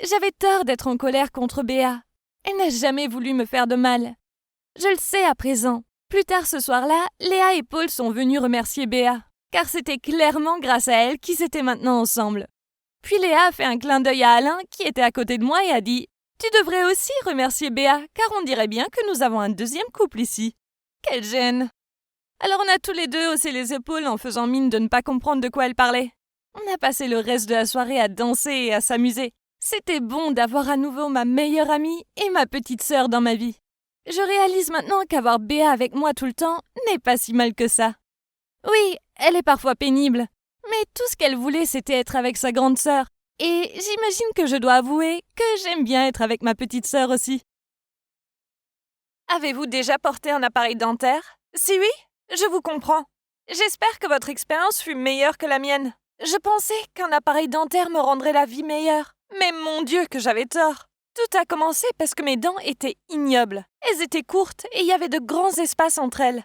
J'avais tort d'être en colère contre Béa. Elle n'a jamais voulu me faire de mal. Je le sais à présent. Plus tard ce soir-là, Léa et Paul sont venus remercier Béa, car c'était clairement grâce à elle qu'ils étaient maintenant ensemble. Puis Léa a fait un clin d'œil à Alain, qui était à côté de moi, et a dit « Tu devrais aussi remercier Béa, car on dirait bien que nous avons un deuxième couple ici. » Quelle gêne! Alors on a tous les deux haussé les épaules en faisant mine de ne pas comprendre de quoi elle parlait. On a passé le reste de la soirée à danser et à s'amuser. C'était bon d'avoir à nouveau ma meilleure amie et ma petite sœur dans ma vie. Je réalise maintenant qu'avoir Béa avec moi tout le temps n'est pas si mal que ça. Oui, elle est parfois pénible, mais tout ce qu'elle voulait c'était être avec sa grande sœur. Et j'imagine que je dois avouer que j'aime bien être avec ma petite sœur aussi. Avez-vous déjà porté un appareil dentaire? Si oui, je vous comprends. J'espère que votre expérience fut meilleure que la mienne. Je pensais qu'un appareil dentaire me rendrait la vie meilleure. Mais mon Dieu que j'avais tort. Tout a commencé parce que mes dents étaient ignobles. Elles étaient courtes et il y avait de grands espaces entre elles.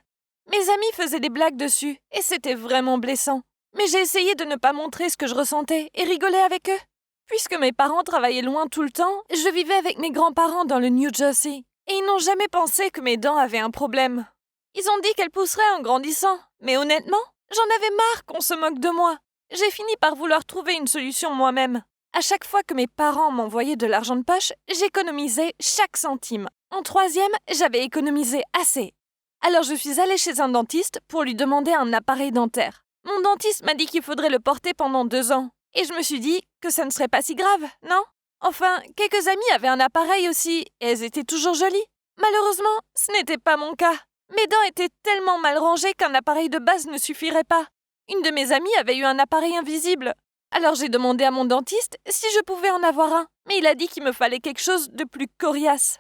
Mes amis faisaient des blagues dessus et c'était vraiment blessant. Mais j'ai essayé de ne pas montrer ce que je ressentais et rigoler avec eux. Puisque mes parents travaillaient loin tout le temps, je vivais avec mes grands-parents dans le New Jersey. Et ils n'ont jamais pensé que mes dents avaient un problème. Ils ont dit qu'elles pousseraient en grandissant. Mais honnêtement, j'en avais marre qu'on se moque de moi. J'ai fini par vouloir trouver une solution moi-même. À chaque fois que mes parents m'envoyaient de l'argent de poche, j'économisais chaque centime. En troisième, j'avais économisé assez. Alors je suis allée chez un dentiste pour lui demander un appareil dentaire. Mon dentiste m'a dit qu'il faudrait le porter pendant 2 ans. Et je me suis dit que ça ne serait pas si grave, non? Enfin, quelques amies avaient un appareil aussi, et elles étaient toujours jolies. Malheureusement, ce n'était pas mon cas. Mes dents étaient tellement mal rangées qu'un appareil de base ne suffirait pas. Une de mes amies avait eu un appareil invisible. Alors j'ai demandé à mon dentiste si je pouvais en avoir un, mais il a dit qu'il me fallait quelque chose de plus coriace.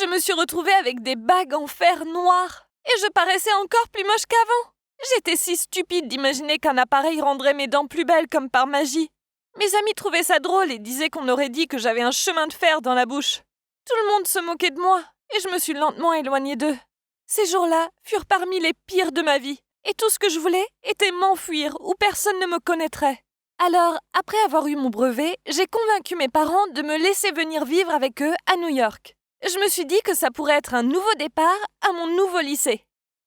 Je me suis retrouvée avec des bagues en fer noir, et je paraissais encore plus moche qu'avant. J'étais si stupide d'imaginer qu'un appareil rendrait mes dents plus belles comme par magie. Mes amis trouvaient ça drôle et disaient qu'on aurait dit que j'avais un chemin de fer dans la bouche. Tout le monde se moquait de moi, et je me suis lentement éloignée d'eux. Ces jours-là furent parmi les pires de ma vie, et tout ce que je voulais était m'enfuir où personne ne me connaîtrait. Alors, après avoir eu mon brevet, j'ai convaincu mes parents de me laisser venir vivre avec eux à New York. Je me suis dit que ça pourrait être un nouveau départ à mon nouveau lycée.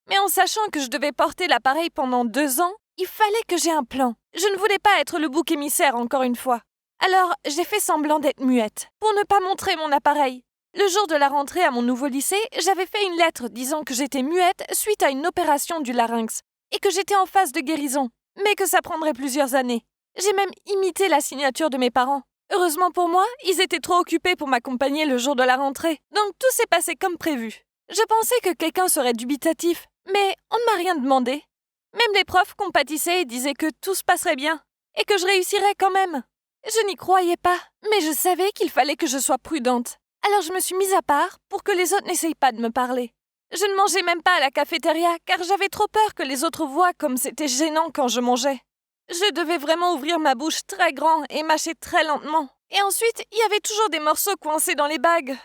Mais en sachant que je devais porter l'appareil pendant 2 ans, il fallait que j'aie un plan. Je ne voulais pas être le bouc émissaire encore une fois. Alors, j'ai fait semblant d'être muette, pour ne pas montrer mon appareil. Le jour de la rentrée à mon nouveau lycée, j'avais fait une lettre disant que j'étais muette suite à une opération du larynx, et que j'étais en phase de guérison, mais que ça prendrait plusieurs années. J'ai même imité la signature de mes parents. Heureusement pour moi, ils étaient trop occupés pour m'accompagner le jour de la rentrée, donc tout s'est passé comme prévu. Je pensais que quelqu'un serait dubitatif, mais on ne m'a rien demandé. Même les profs compatissaient et disaient que tout se passerait bien, et que je réussirais quand même. Je n'y croyais pas, mais je savais qu'il fallait que je sois prudente. Alors je me suis mise à part pour que les autres n'essayent pas de me parler. Je ne mangeais même pas à la cafétéria car j'avais trop peur que les autres voient comme c'était gênant quand je mangeais. Je devais vraiment ouvrir ma bouche très grand et mâcher très lentement. Et ensuite, il y avait toujours des morceaux coincés dans les bagues.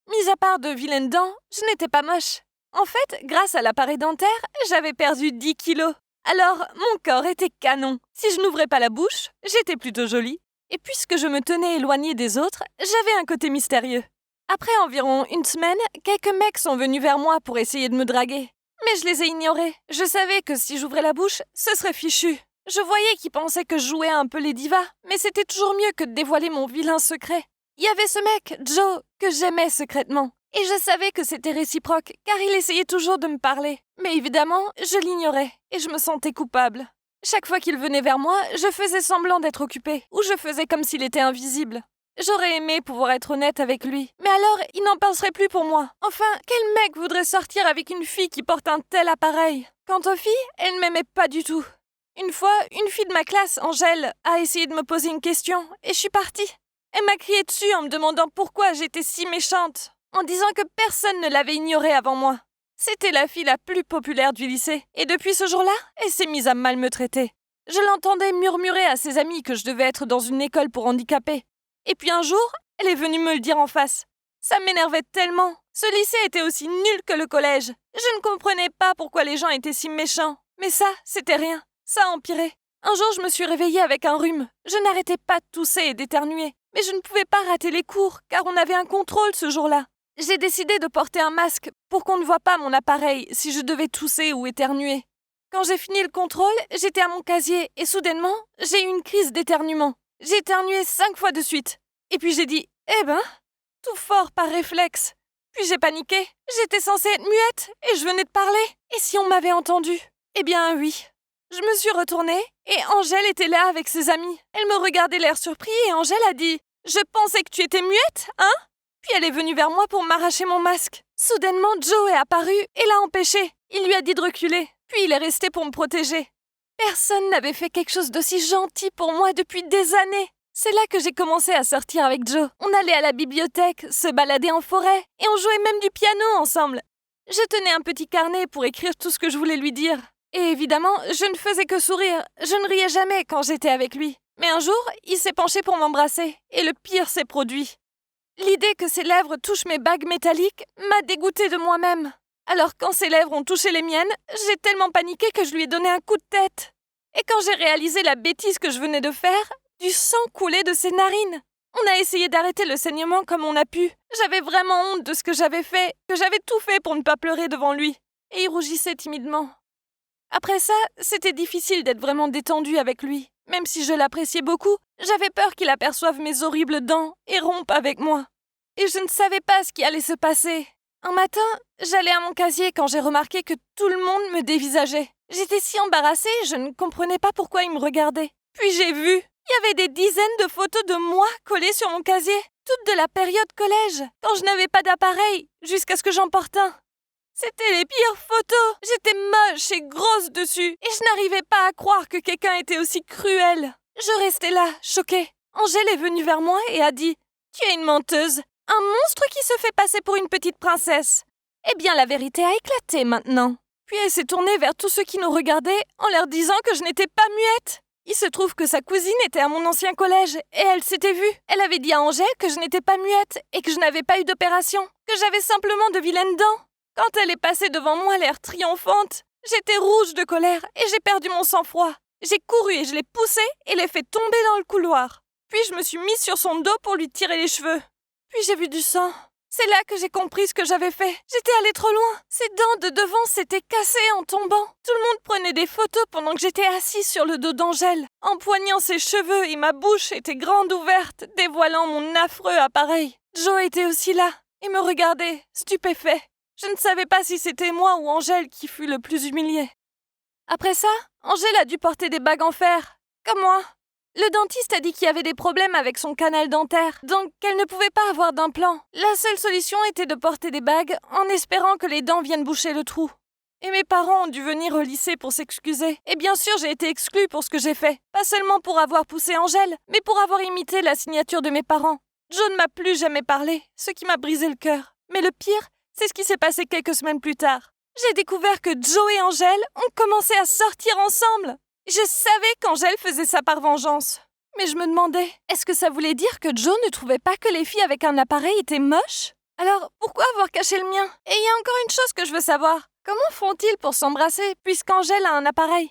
Mis à part de vilaines dents, je n'étais pas moche. En fait, grâce à l'appareil dentaire, j'avais perdu 10 kilos. Alors, mon corps était canon. Si je n'ouvrais pas la bouche, j'étais plutôt jolie. Et puisque je me tenais éloignée des autres, j'avais un côté mystérieux. Après environ 1 semaine, quelques mecs sont venus vers moi pour essayer de me draguer. Mais je les ai ignorés. Je savais que si j'ouvrais la bouche, ce serait fichu. Je voyais qu'ils pensaient que je jouais un peu les divas, mais c'était toujours mieux que de dévoiler mon vilain secret. Il y avait ce mec, Joe, que j'aimais secrètement. Et je savais que c'était réciproque, car il essayait toujours de me parler. Mais évidemment, je l'ignorais, et je me sentais coupable. Chaque fois qu'il venait vers moi, je faisais semblant d'être occupée, ou je faisais comme s'il était invisible. J'aurais aimé pouvoir être honnête avec lui, mais alors il n'en penserait plus pour moi. Enfin, quel mec voudrait sortir avec une fille qui porte un tel appareil? Quant aux filles, elles ne m'aimaient pas du tout. Une fois, une fille de ma classe, Angèle, a essayé de me poser une question, et je suis partie. Elle m'a crié dessus en me demandant pourquoi j'étais si méchante, en disant que personne ne l'avait ignorée avant moi. C'était la fille la plus populaire du lycée, et depuis ce jour-là, elle s'est mise à mal me traiter. Je l'entendais murmurer à ses amis que je devais être dans une école pour handicapés. Et puis un jour, elle est venue me le dire en face. Ça m'énervait tellement. Ce lycée était aussi nul que le collège. Je ne comprenais pas pourquoi les gens étaient si méchants. Mais ça, c'était rien. Ça a empiré. Un jour, je me suis réveillée avec un rhume. Je n'arrêtais pas de tousser et d'éternuer. Mais je ne pouvais pas rater les cours, car on avait un contrôle ce jour-là. J'ai décidé de porter un masque pour qu'on ne voie pas mon appareil si je devais tousser ou éternuer. Quand j'ai fini le contrôle, j'étais à mon casier et soudainement, j'ai eu une crise d'éternuement. J'ai éternué 5 fois de suite. Et puis j'ai dit « Eh ben !» tout fort par réflexe. Puis j'ai paniqué. J'étais censée être muette et je venais de parler. Et si on m'avait entendu? Eh bien oui. Je me suis retournée et Angèle était là avec ses amis. Elle me regardait l'air surpris et Angèle a dit « Je pensais que tu étais muette, hein ?» Puis elle est venue vers moi pour m'arracher mon masque. Soudainement, Joe est apparu et l'a empêché. Il lui a dit de reculer. Puis il est resté pour me protéger. Personne n'avait fait quelque chose d'aussi gentil pour moi depuis des années. C'est là que j'ai commencé à sortir avec Joe. On allait à la bibliothèque, se balader en forêt, et on jouait même du piano ensemble. Je tenais un petit carnet pour écrire tout ce que je voulais lui dire. Et évidemment, je ne faisais que sourire. Je ne riais jamais quand j'étais avec lui. Mais un jour, il s'est penché pour m'embrasser, et le pire s'est produit. L'idée que ses lèvres touchent mes bagues métalliques m'a dégoûtée de moi-même. Alors quand ses lèvres ont touché les miennes, j'ai tellement paniqué que je lui ai donné un coup de tête. Et quand j'ai réalisé la bêtise que je venais de faire, du sang coulait de ses narines. On a essayé d'arrêter le saignement comme on a pu. J'avais vraiment honte de ce que j'avais fait, que j'avais tout fait pour ne pas pleurer devant lui. Et il rougissait timidement. Après ça, c'était difficile d'être vraiment détendue avec lui. Même si je l'appréciais beaucoup, j'avais peur qu'il aperçoive mes horribles dents et rompe avec moi. Et je ne savais pas ce qui allait se passer. Un matin, j'allais à mon casier quand j'ai remarqué que tout le monde me dévisageait. J'étais si embarrassée, je ne comprenais pas pourquoi il me regardait. Puis j'ai vu, il y avait des dizaines de photos de moi collées sur mon casier, toutes de la période collège, quand je n'avais pas d'appareil, jusqu'à ce que j'en porte un. C'était les pires photos. J'étais moche et grosse dessus, et je n'arrivais pas à croire que quelqu'un était aussi cruel. Je restais là, choquée. Angèle est venue vers moi et a dit « Tu es une menteuse, un monstre qui se fait passer pour une petite princesse. » Eh bien, la vérité a éclaté maintenant. Puis elle s'est tournée vers tous ceux qui nous regardaient en leur disant que je n'étais pas muette. Il se trouve que sa cousine était à mon ancien collège et elle s'était vue. Elle avait dit à Angèle que je n'étais pas muette et que je n'avais pas eu d'opération, que j'avais simplement de vilaines dents. Quand elle est passée devant moi, l'air triomphante, j'étais rouge de colère et j'ai perdu mon sang-froid. J'ai couru et je l'ai poussée et l'ai fait tomber dans le couloir. Puis je me suis mise sur son dos pour lui tirer les cheveux. Puis j'ai vu du sang. C'est là que j'ai compris ce que j'avais fait. J'étais allée trop loin. Ses dents de devant s'étaient cassées en tombant. Tout le monde prenait des photos pendant que j'étais assise sur le dos d'Angèle, empoignant ses cheveux et ma bouche était grande ouverte, dévoilant mon affreux appareil. Joe était aussi là et me regardait, stupéfait. Je ne savais pas si c'était moi ou Angèle qui fut le plus humilié. Après ça, Angèle a dû porter des bagues en fer, comme moi. Le dentiste a dit qu'il y avait des problèmes avec son canal dentaire, donc qu'elle ne pouvait pas avoir d'implant. La seule solution était de porter des bagues en espérant que les dents viennent boucher le trou. Et mes parents ont dû venir au lycée pour s'excuser. Et bien sûr, j'ai été exclue pour ce que j'ai fait. Pas seulement pour avoir poussé Angèle, mais pour avoir imité la signature de mes parents. Joe ne m'a plus jamais parlé, ce qui m'a brisé le cœur. Mais le pire, c'est ce qui s'est passé quelques semaines plus tard. J'ai découvert que Joe et Angèle ont commencé à sortir ensemble. Je savais qu'Angèle faisait ça par vengeance. Mais je me demandais, est-ce que ça voulait dire que Joe ne trouvait pas que les filles avec un appareil étaient moches? Alors, pourquoi avoir caché le mien? Et il y a encore une chose que je veux savoir. Comment font-ils pour s'embrasser, puisqu'Angèle a un appareil?